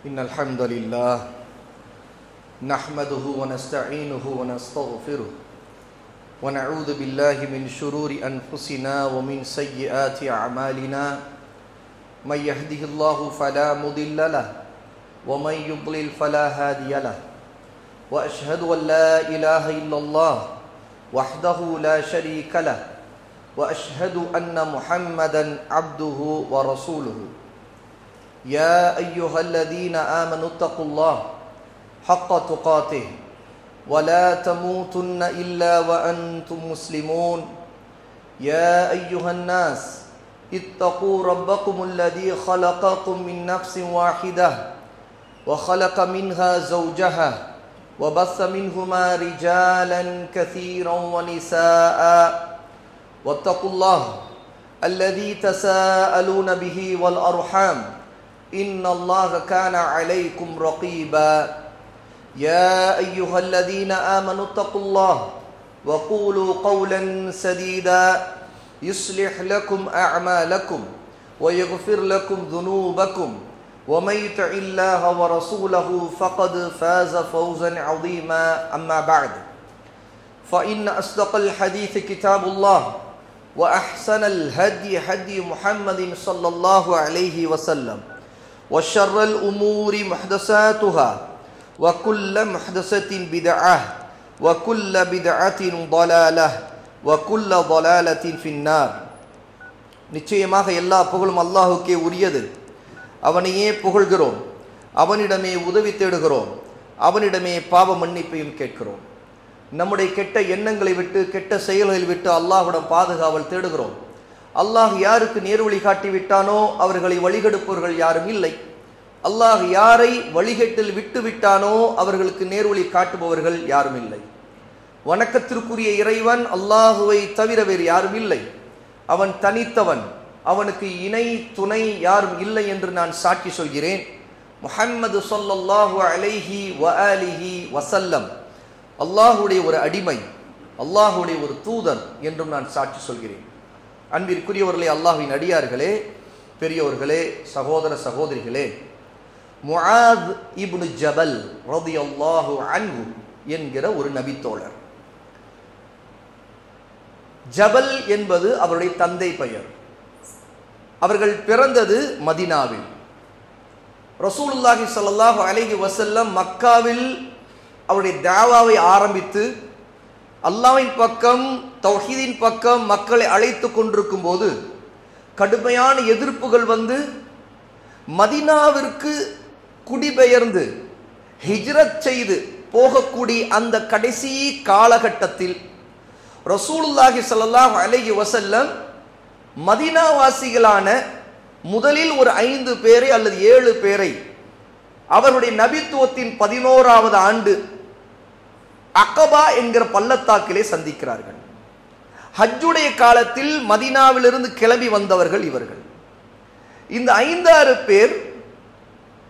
إن الحمد لله نحمده ونستعينه ونستغفره ونعوذ بالله من شرور أنفسنا ومن سيئات أعمالنا من يهده الله فلا مضل له ومن يضلل فلا هادي له وأشهد أن لا إله إلا الله وحده لا شريك له وأشهد أن محمدا عبده ورسوله يا أيها الذين آمنوا اتقوا الله حق تقاته ولا تموتن إلا وأنتم مسلمون يا أيها الناس اتقوا ربكم الذي خلقكم من نفس واحدة وخلق منها زوجها وبث منهما رجالا كثيرا ونساء واتقوا الله الذي تساءلون به والأرحام إن الله كان عليكم رقيبا يا أيها الذين آمنوا اتقوا الله وقولوا قولا سديدا يصلح لكم أعمالكم ويغفر لكم ذنوبكم ومن يطع الله ورسوله فقد فاز فوزا عظيما أما بعد فإن أصدق الحديث كتاب الله وأحسن الهدي هدي محمد صلى الله عليه وسلم وشر الأمور محدثاتها وكل محدثة بدعة وكل بدعة ضلالة وكل ضلالة في النار. நிச்சயமாக எல்லா புகழும் அல்லாஹ்வுக்கே உரியது. அவனையே புகழ்கிறோம், அவனிடமே உதவி தேடுகிறோம், அவனிடமே பாவ மன்னிப்பையும் கேட்கிறோம். நம்முடைய கெட்ட எண்ணங்களை விட்டு கெட்ட செயல்களை விட்டு அல்லாஹ்விடம் பாதுகாவல் தேடுகிறோம். அல்லாஹ் யாருக்கு நேர்வழி காட்டி விட்டானோ அவர்களை வழிகெடுப்பவர்கள் யாரும் இல்லை. அல்லாஹ் யாரை வழிகேட்டில் விட்டு விட்டானோ அவர்களுக்கு நேர்வழி காட்டுபவர்கள் யாரும் இல்லை. வணக்கத்திற்குரிய இறைவன் அல்லாஹுவை தவிர வேறு யாரும் இல்லை. அவன் தனித்தவன், அவனுக்கு இணை துணை யாரும் இல்லை என்று நான் சாட்சி சொல்கிறேன். முஹம்மது ஸல்லல்லாஹு அலைஹி வஆலிஹி வஸல்லம் அல்லாஹுடைய ஒரு அடிமை, அல்லாஹுடைய ஒரு தூதர் என்றும் நான் சாட்சி சொல்கிறேன். அன்பிற்குரியவர்களே, அல்லாஹ்வின் அடியார்களே, பெரியோர்களே, சகோதர சகோதரிகளே, முஆத் இப்னு ஜபல் ரலியல்லாஹு அன்ஹு என்கிற ஒரு நபித்தோழர். ஜபல் என்பது அவருடைய தந்தை பெயர். அவர்கள் பிறந்தது மதீனாவில். ரசூலுல்லாஹி ஸல்லல்லாஹு அலைஹி வஸல்லம் மக்காவில் அவருடைய தாவாவை ஆரம்பித்து அல்லாஹ்வின் பக்கம், தௌஹீதின் பக்கம் மக்களை அழைத்து கொண்டிருக்கும் போது கடுமையான எதிர்ப்புகள் வந்து மதீனாவிற்கு குடிபெயர்ந்து ஹிஜ்ரத் செய்து போகக்கூடிய அந்த கடைசி காலகட்டத்தில் ரசூலுல்லாஹி ஸல்லல்லாஹு அலைஹி வஸல்லம் மதீனாவாசிகளான முதலில் ஒரு 5 பேரை அல்லது 7 பேரை அவருடைய நபித்துவத்தின் 11வது ஆண்டு அகபா என்கிற பள்ளத்தாக்கிலே சந்திக்கிறார்கள். ஹஜ்ஜுடைய காலத்தில் மதீனாவிலிருந்து கிளம்பி வந்தவர்கள் இவர்கள். இந்த 5-6 பேர்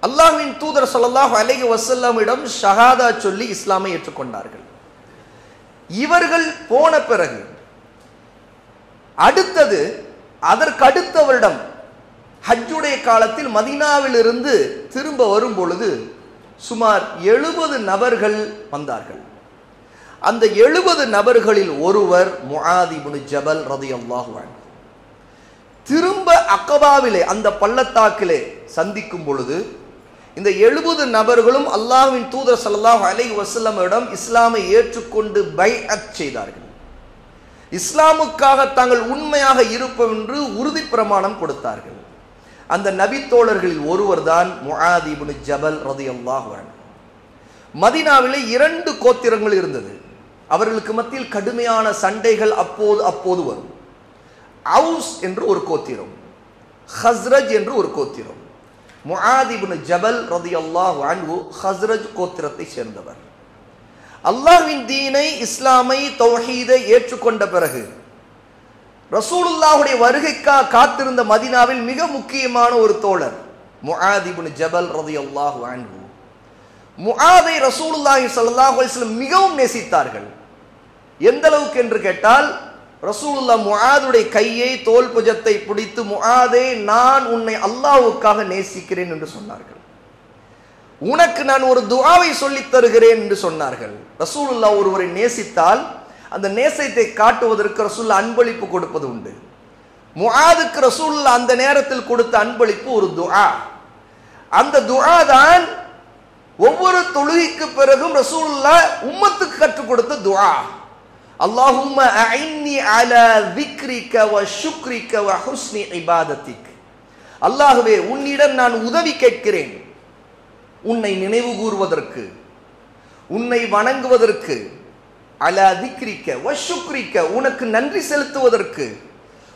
அல்லாஹ்வின் தூதர் ஸல்லல்லாஹு அலைஹி வஸல்லமிடம் ஷஹாதா சொல்லி இஸ்லாமை ஏற்றுக்கொண்டார்கள். இவர்கள் போன பிறகு அடுத்தது அதற்கு அடுத்த வருடம் ஹஜ்ஜுடைய காலத்தில் மதீனாவிலிருந்து திரும்ப வரும் பொழுது சுமார் 70 நபர்கள் வந்தார்கள். அந்த 70 நபர்களில் ஒருவர் முஆத் இப்னு ஜபல் ரலியல்லாஹு அன்ஹு. திரும்ப அகபாவிலே அந்த பள்ளத்தாக்கிலே சந்திக்கும் பொழுது இந்த 70 நபர்களும் அல்லாஹ்வின் தூதர் ஸல்லல்லாஹு அலைஹி வஸல்லமிடம் இஸ்லாமை ஏற்றுக்கொண்டு பைஅத் செய்தார்கள். இஸ்லாமுக்காக தாங்கள் உண்மையாக இருப்போம் என்று உறுதி பிரமாணம் கொடுத்தார்கள். அந்த நபித்தோழர்களில் ஒருவர் தான் முஆத் இப்னு ஜபல் ரலியல்லாஹு அன்ஹு. மதீனாவிலே 2 கோத்திரங்கள் இருந்தது. அவர்களுக்கு மத்தியில் கடுமையான சண்டைகள் அப்போது வரும். அவுஸ் என்று ஒரு கோத்திரம், ஹஸ்ரஜ் என்று ஒரு கோத்திரம். முஆத் இப்னு ஜபல் ரலியல்லாஹு அன்ஹு ஹஸ்ரஜ் கோத்திரத்தை சேர்ந்தவர். அல்லாஹ்வின் தீனை, இஸ்லாமை, தௌஹீதை ஏற்றுக்கொண்ட பிறகு ரசூலுல்லாஹுடைய வருகைக்காக காத்திருந்த மதீனாவில் மிக முக்கியமான ஒரு தோழர் முஆத் இப்னு ஜபல் ரலியல்லாஹு அன்ஹு. முஆதை ரசூலுல்லாஹி ஸல்லல்லாஹு அலைஹி வஸல்லம் மிகவும் நேசித்தார்கள். எந்த அளவுக்கு என்று கேட்டால் ரசூலுல்லாஹ் முஆதுடைய கையை, தோல் புஜத்தை பிடித்து, முஆதே, நான் உன்னை அல்லாஹ்வுக்காக நேசிக்கிறேன் என்று சொன்னார்கள். உனக்கு நான் ஒரு துஆவை சொல்லித் தருகிறேன் என்று சொன்னார்கள். ரசூலுல்லாஹ் ஒருவரை நேசித்தால் அந்த நேசத்தை காட்டுவதற்கு ரசூலுல்லாஹ் அன்பளிப்பு கொடுப்பது உண்டு. முஆதுக்கு ரசூலுல்லாஹ் அந்த நேரத்தில் கொடுத்த அன்பளிப்பு ஒரு துஆ. அந்த துஆ தான் ஒவ்வொரு தொழுகைக்கு பிறகும் ரசூலுல்லாஹ் உம்மத்துக்கு கற்றுக் கொடுத்த துஆ. அல்லாஹும்ம அஇன்னி அலா திக்ரிக வ ஷுக்ரிக வ ஹுஸ்னி இபாதத்திக். அல்லாஹ்வே, உன்னிடம் நான் உதவி கேட்கிறேன், உன்னை நினைவு கூறுவதற்கு, உன்னை வணங்குவதற்கு, அலா திக்ரிக வ ஷுக்ரிக உனக்கு நன்றி செலுத்துவதற்கு,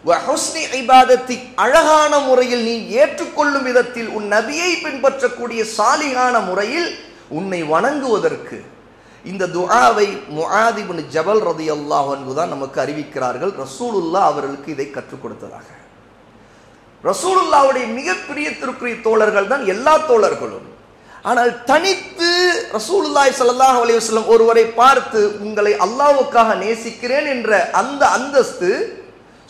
வ ஹுஸ்னி இபாதத்திக் அழகான முறையில் நீ ஏற்றுக்கொள்ளும் விதத்தில் உன் நபியை பின்பற்றக்கூடிய சாலிகான முறையில் உன்னை வணங்குவதற்கு. இந்த துஆவை முஆத் இப்னு ஜபல் ரலியல்லாஹு அன்ஹு தான் நமக்கு அறிவிக்கிறார்கள். ரசூலுல்லாஹ் அவர்களுக்கு இதை கற்றுக் கொடுத்ததாக. ரசூலுல்லாஹ்வுடைய மிக பிரியத்திற்குரிய தோழர்கள் தான் எல்லா தோழர்களும். ஆனால் தனித்து ரசூலுல்லாஹி ஸல்லல்லாஹு அலைஹி வஸல்லம் ஒருவரை பார்த்து உங்களை அல்லாஹ்வுக்காக நேசிக்கிறேன் என்ற அந்த அந்தஸ்து,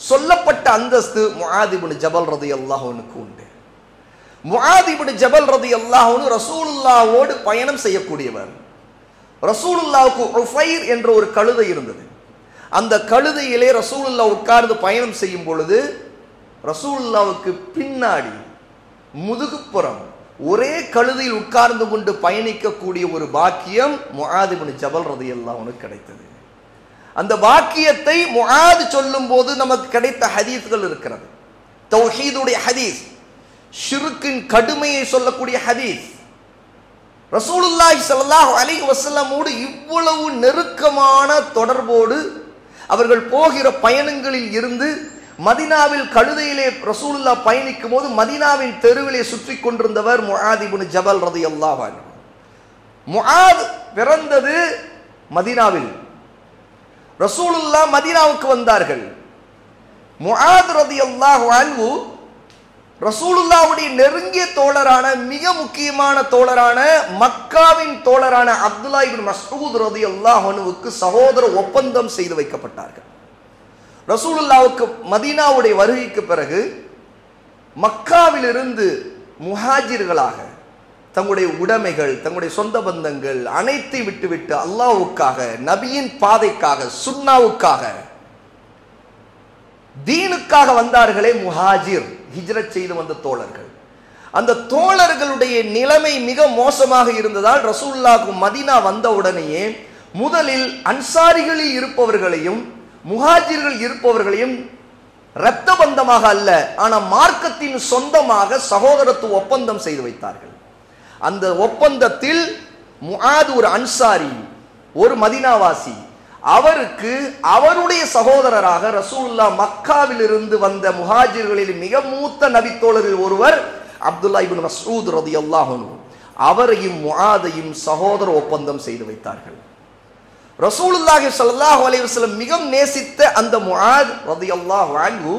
சொல்லப்பட்ட அந்தஸ்து முஆத் இப்னு ஜபல் ரலியல்லாஹு அன்ஹுக்கு உண்டு. முஆத் இப்னு ஜபல் ரலியல்லாஹு அன்ஹு ரசூலுல்லாஹ்வோடு பயணம் செய்யக்கூடியவர். ரசூலுல்லாஹ்வுக்கு உஃபைர் என்ற ஒரு கழுதை இருந்தது. அந்த கழுதையிலே ரசூலுல்லாஹ் உட்கார்ந்து பயணம் செய்யும் பொழுது ரசூலுல்லாஹ்வுக்கு பின்னாடி முதுகுப்புறம் ஒரே கழுதையில் உட்கார்ந்து கொண்டு பயணிக்கக்கூடிய ஒரு பாக்கியம் முஆத் இப்னு ஜபல் ரலியல்லாஹு அன்ஹு கிடைத்தது. அந்த பாக்கியத்தை முஆத் சொல்லும் போது நமக்கு கிடைத்த ஹதீஸ்கள் இருக்கிறது. தௌஹீதுடைய ஹதீஸ், ஷிர்கின் கடுமையை சொல்லக்கூடிய ஹதீஸ். ரசூலுல்லாஹி ஸல்லல்லாஹு அலைஹி வஸல்லமோடு இவ்வளவு நெருக்கமான தொடர்போடு அவர்கள் போகிற பயணங்களில் இருந்து மதீனாவில் கழுதையிலே ரசூலுல்லாஹ் பயணிக்கும் போது மதீனாவின் தெருவிலே சுற்றி கொண்டிருந்தவர் முஆத் இப்னு ஜபல் ரலியல்லாஹு அன்ஹு. முஆத் பிறந்தது மதீனாவில். ரசூலுல்லாஹ் மதீனாவுக்கு வந்தார்கள். முஆத் ரலியல்லாஹு அன்ஹு ரசூலுல்லாஹ்வுடைய நெருங்கிய தோழரான, மிக முக்கியமான தோழரான, மக்காவின் தோழரான அப்துல்லாஹ் இப்னு மஸ்ஊத் ரலியல்லாஹு அன்ஹுவுக்கு சகோதர ஒப்பந்தம் செய்து வைக்கப்பட்டார்கள். ரசூலுல்லாஹ்வுக்கு மதீனாவுடைய வருகைக்கு பிறகு மக்காவிலிருந்து முஹாஜிர்களாக தங்களுடைய உடைமைகள், தங்களுடைய சொந்த பந்தங்கள் அனைத்தை விட்டுவிட்டு அல்லாஹ்வுக்காக, நபியின் பாதைக்காக, சுன்னாவுக்காக, தீனுக்காக வந்தார்களே முஹாஜிர், ஹிஜ்ரத் செய்து வந்த தோழர்கள். அந்த தோழர்களுடைய நிலைமை மிக மோசமாக இருந்ததால் ரசூலுல்லாஹ் மதீனா வந்த உடனேயே முதலில் அன்சாரிகளில் இருப்பவர்களையும் முஹாஜிர்கள் இருப்பவர்களையும் இரத்த பந்தமாக அல்ல, ஆனா மார்க்கத்தின் சொந்தமாக சகோதரத்துவ ஒப்பந்தம் செய்து வைத்தார்கள். அந்த ஒப்பந்தத்தில் முஆத் ஒரு அன்சாரி, ஒரு மதீனாவாசி, அவருக்கு அவருடைய சகோதரராக ரசூலுல்லாஹ் மக்காவில் இருந்து வந்த முஹாஜிர்களில் மிக மூத்த நபித்தோழரில் ஒருவர் அப்துல்லாஹ் இப்னு மஸ்ஊத் ரலியல்லாஹு அன்ஹு, அவரையும் முஆதையும் சகோதர ஒப்பந்தம் செய்து வைத்தார்கள். ரசூலுல்லாஹி ஸல்லல்லாஹு அலைஹி வஸல்லம் மிக நேசித்த அந்த முஆத் ரலியல்லாஹு அன்ஹு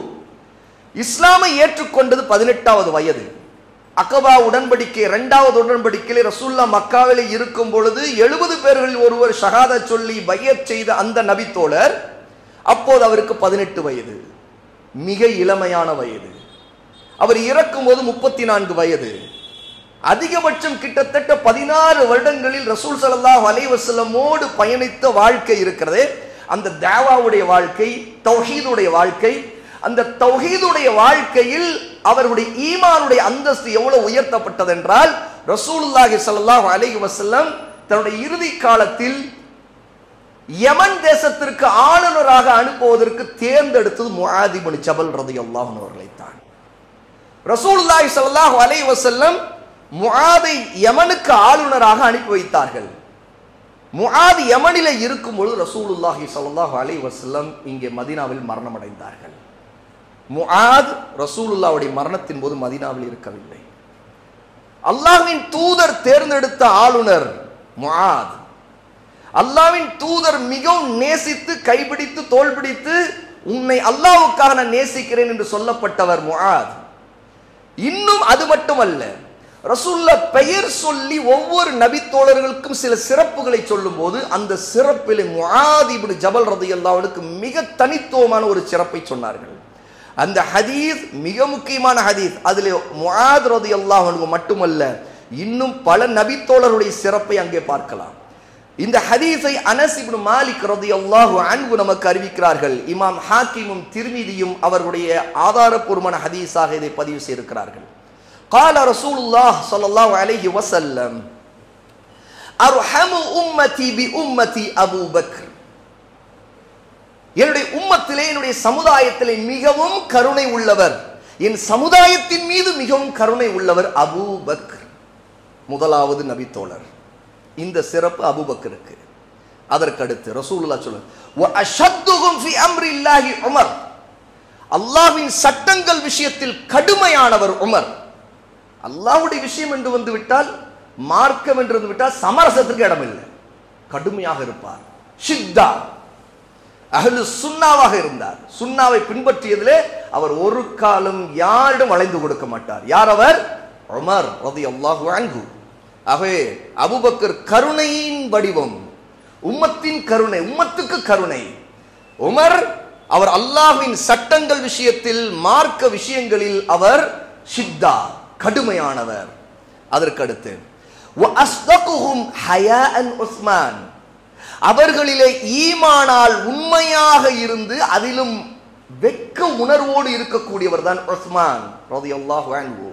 இஸ்லாமை ஏற்றுக்கொண்டது 18வது வயது. அகபா உடன்படிக்கை, 2வது உடன்படிக்கையிலே ரசூலுல்லாஹ் மக்காவிலே இருக்கும் பொழுது 70 பேர்களில் ஒருவர் ஷஹாதத் சொல்லி பையத் செய்த அந்த நபித்தோழர் அப்போது அவருக்கு 18 வயது, மிக இளமையான வயது. அவர் இறக்கும் போது 34 வயது. அதிகபட்சம் கிட்டத்தட்ட 16 வருடங்களில் ரசூல் ஸல்லல்லாஹு அலைஹி வஸல்லமோடு பயணித்த வாழ்க்கை இருக்கிறதே, அந்த தாவாவுடைய வாழ்க்கை, தௌஹீதுடைய வாழ்க்கை. அந்த தௌஹீதுடைய வாழ்க்கையில் அவருடைய ஈமானுடைய அந்தஸ்து எவ்வளவு உயர்த்தப்பட்டது என்றால், ரசூலுல்லாஹி ஸல்லல்லாஹு அலைஹி வஸல்லம் தன்னுடைய இறுதி காலத்தில் யமன் தேசத்திற்கு ஆளுநராக அனுப்புவதற்கு தேர்ந்தெடுத்தது முஆத் இப்னு ஜபல் ரலியல்லாஹு அன்ஹு அவர்களை தான். ரசூலுல்லாஹி ஸல்லல்லாஹு அலைஹி வஸல்லம் முஆதை யமனுக்கு ஆளுநராக அனுப்பி வைத்தார்கள். முஆத் யமனிலே இருக்கும் பொழுது ரசூலுல்லாஹி ஸல்லல்லாஹு அலைஹி வஸல்லம் இங்கே மதீனாவில் மரணம் அடைந்தார்கள். முஆத் ரசூலுல்லாஹ்வுடைய மரணத்தின் போது மதீனாவில் இருக்கவில்லை. அல்லாஹ்வின் தூதர் தேர்ந்தெடுத்த ஆளுநர் முஆத். அல்லாஹ்வின் தூதர் மிகவும் நேசித்து கைபிடித்து தோள்பிடித்து உன்னை அல்லாஹ்வுக்காக நான் நேசிக்கிறேன் என்று சொல்லப்பட்டவர் முஆத். இன்னும் அது மட்டுமல்ல, ரசூலுல்லாஹ் பெயர் சொல்லி ஒவ்வொரு நபி தோழர்களுக்கும் சில சிறப்புகளை சொல்லும் போது அந்த சிறப்பிலே முஆத் இப்னு ஜபல் ரலியல்லாஹு அன்ஹுக்கு மிக தனித்துவமான ஒரு சிறப்பை சொன்னார்கள். அந்த ஹதீஸ் மிக முக்கியமான ஹதீஸ். அதிலே முஆத் ரலியல்லாஹு அன்ஹு மட்டுமல்ல, இன்னும் பல நபித்தோழருடைய சிறப்பை அங்கே பார்க்கலாம். இந்த ஹதீஸை அனஸ் இப்னு மாலிக் ரலியல்லாஹு அன்ஹு நமக்கு அறிவிக்கிறார்கள். இமாம் ஹாக்கிமும் திர்மிதியும் அவர்களுடைய ஆதாரபூர்வமான ஹதீஸாக இதை பதிவு செய்திருக்கிறார்கள். قال رسول الله صلى الله عليه وسلم ارحم امتي بامتي ابو بكر. என்னுடைய உம்மத்திலே, என்னுடைய சமுதாயத்திலே மிகவும் கருணை உள்ளவர், என் சமுதாயத்தின் மீது மிகவும் கருணை உள்ளவர் அபூ பக்ர், முதலாவது நபித்தோழர். இந்த சிறப்பு அபூபக்கருக்கு. அதற்கடுத்து ரசூலுல்லாஹ் சொல்றாங்க வ அஷத்துஹும் ஃபி அம்ரில்லாஹி உமர். அல்லாஹ்வின் சட்டங்கள் விஷயத்தில் கடுமையானவர் உமர். அல்லாஹ்வுடைய விஷயம் என்று வந்து விட்டால், மார்க்கம் என்று வந்து விட்டால் சமரசத்துக்கு இடமில்லை, கடுமையாக இருப்பார். ஷித்தா அஹ்லு சுன்னாவாக இருந்தார். சுன்னாவை பின்பற்றியதிலே அவர் ஒரு காலம் யாரிடம் வளைந்து கொடுக்க மாட்டார். யார் அவர்? உமர் ரலியல்லாஹு அன்ஹு. ஆகவே அபூபக்கர் கருணையின் வடிவம், உம்மத்தின் கருணை, உம்மத்துக்கு கருணை. உமர் அவர் அல்லாஹ்வின் சட்டங்கள் விஷயத்தில், மார்க்க விஷயங்களில் அவர் ஷித்தா, கடுமையானவர். அதற்கடுத்து வ அஸ்தகுஹும் ஹயாஅன் உஸ்மான். அவர்களிலே ஈமானால் உண்மையாக இருந்து அதிலும் வெட்க உணர்வோடு இருக்கக்கூடியவர் தான் உஸ்மான் ரலியல்லாஹு அன்ஹு.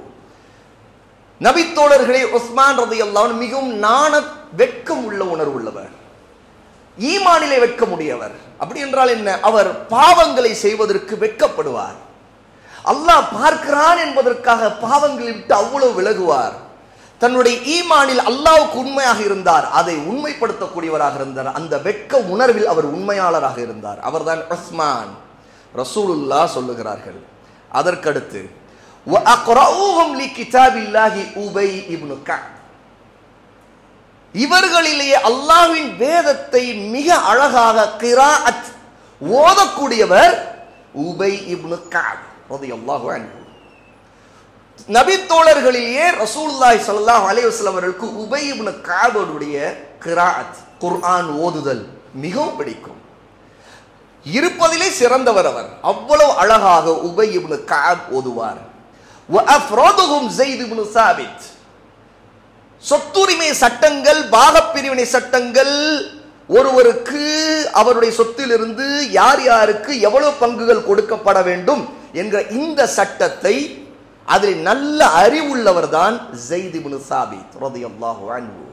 நபித்தோழர்களே, உஸ்மான் ரலியல்லாஹு அன்ஹு மிகவும் நாண வெட்கம் உள்ள உணர்வு உள்ளவர், ஈமானிலே வெட்கமுடையவர். அப்படி என்றால் என்ன? அவர் பாவங்களை செய்வதற்கு வெட்கப்படுவார். அல்லாஹ் பார்க்கிறான் என்பதற்காக பாவங்களை விட்டு அவ்வளவு விலகுவார். தன்னுடைய ஈமானில் அல்லாஹ்வுக்கு உண்மையாக இருந்தார், அதை உண்மைப்படுத்தக்கூடியவராக இருந்தார். அந்த வெட்க உணர்வில் அவர் உண்மையாளராக இருந்தார். அவர்தான் உஸ்மான். ரசூலுல்லாஹ் சொல்லுகிறார்கள். அதற்கடுத்து வ அக்ரஊஹும் லிகிதாபில்லாஹி உபை இப்னு கஅப். இவர்களிலேயே அல்லாஹ்வின் வேதத்தை மிக அழகாக கிராஅத் ஓதக்கூடியவர் உபை இப்னு கஅப் ரலியல்லாஹு அன்ஹு. நபித்தோழர்களிலேயே ரசூலுல்லாஹி ஸல்லல்லாஹு அலைஹி வஸல்லம் அவர்களுக்கு உபை இப்னு கஅபுடைய கிராஅத், குர்ஆன் ஓதுதல் மிகவும் பிடிக்கும். இருப்பதிலே சிறந்தவர் அவர். அவ்வளவு அழகாக உபை இப்னு கஅப் ஓதுவார். வ அஃப்ரதுஹும் ஸைத் இப்னு சாபித். சொத்துரிமை சட்டங்கள், பாகப்பிரிவினை சட்டங்கள், ஒருவருக்கு அவருடைய சொத்திலிருந்து யார் யாருக்கு எவ்வளவு பங்குகள் கொடுக்கப்பட வேண்டும் என்ற இந்த சட்டத்தை, அதில் நல்ல அறிவுள்ளவர் தான் ஸைத் இப்னு சாபித் ரலியல்லாஹு அன்ஹு.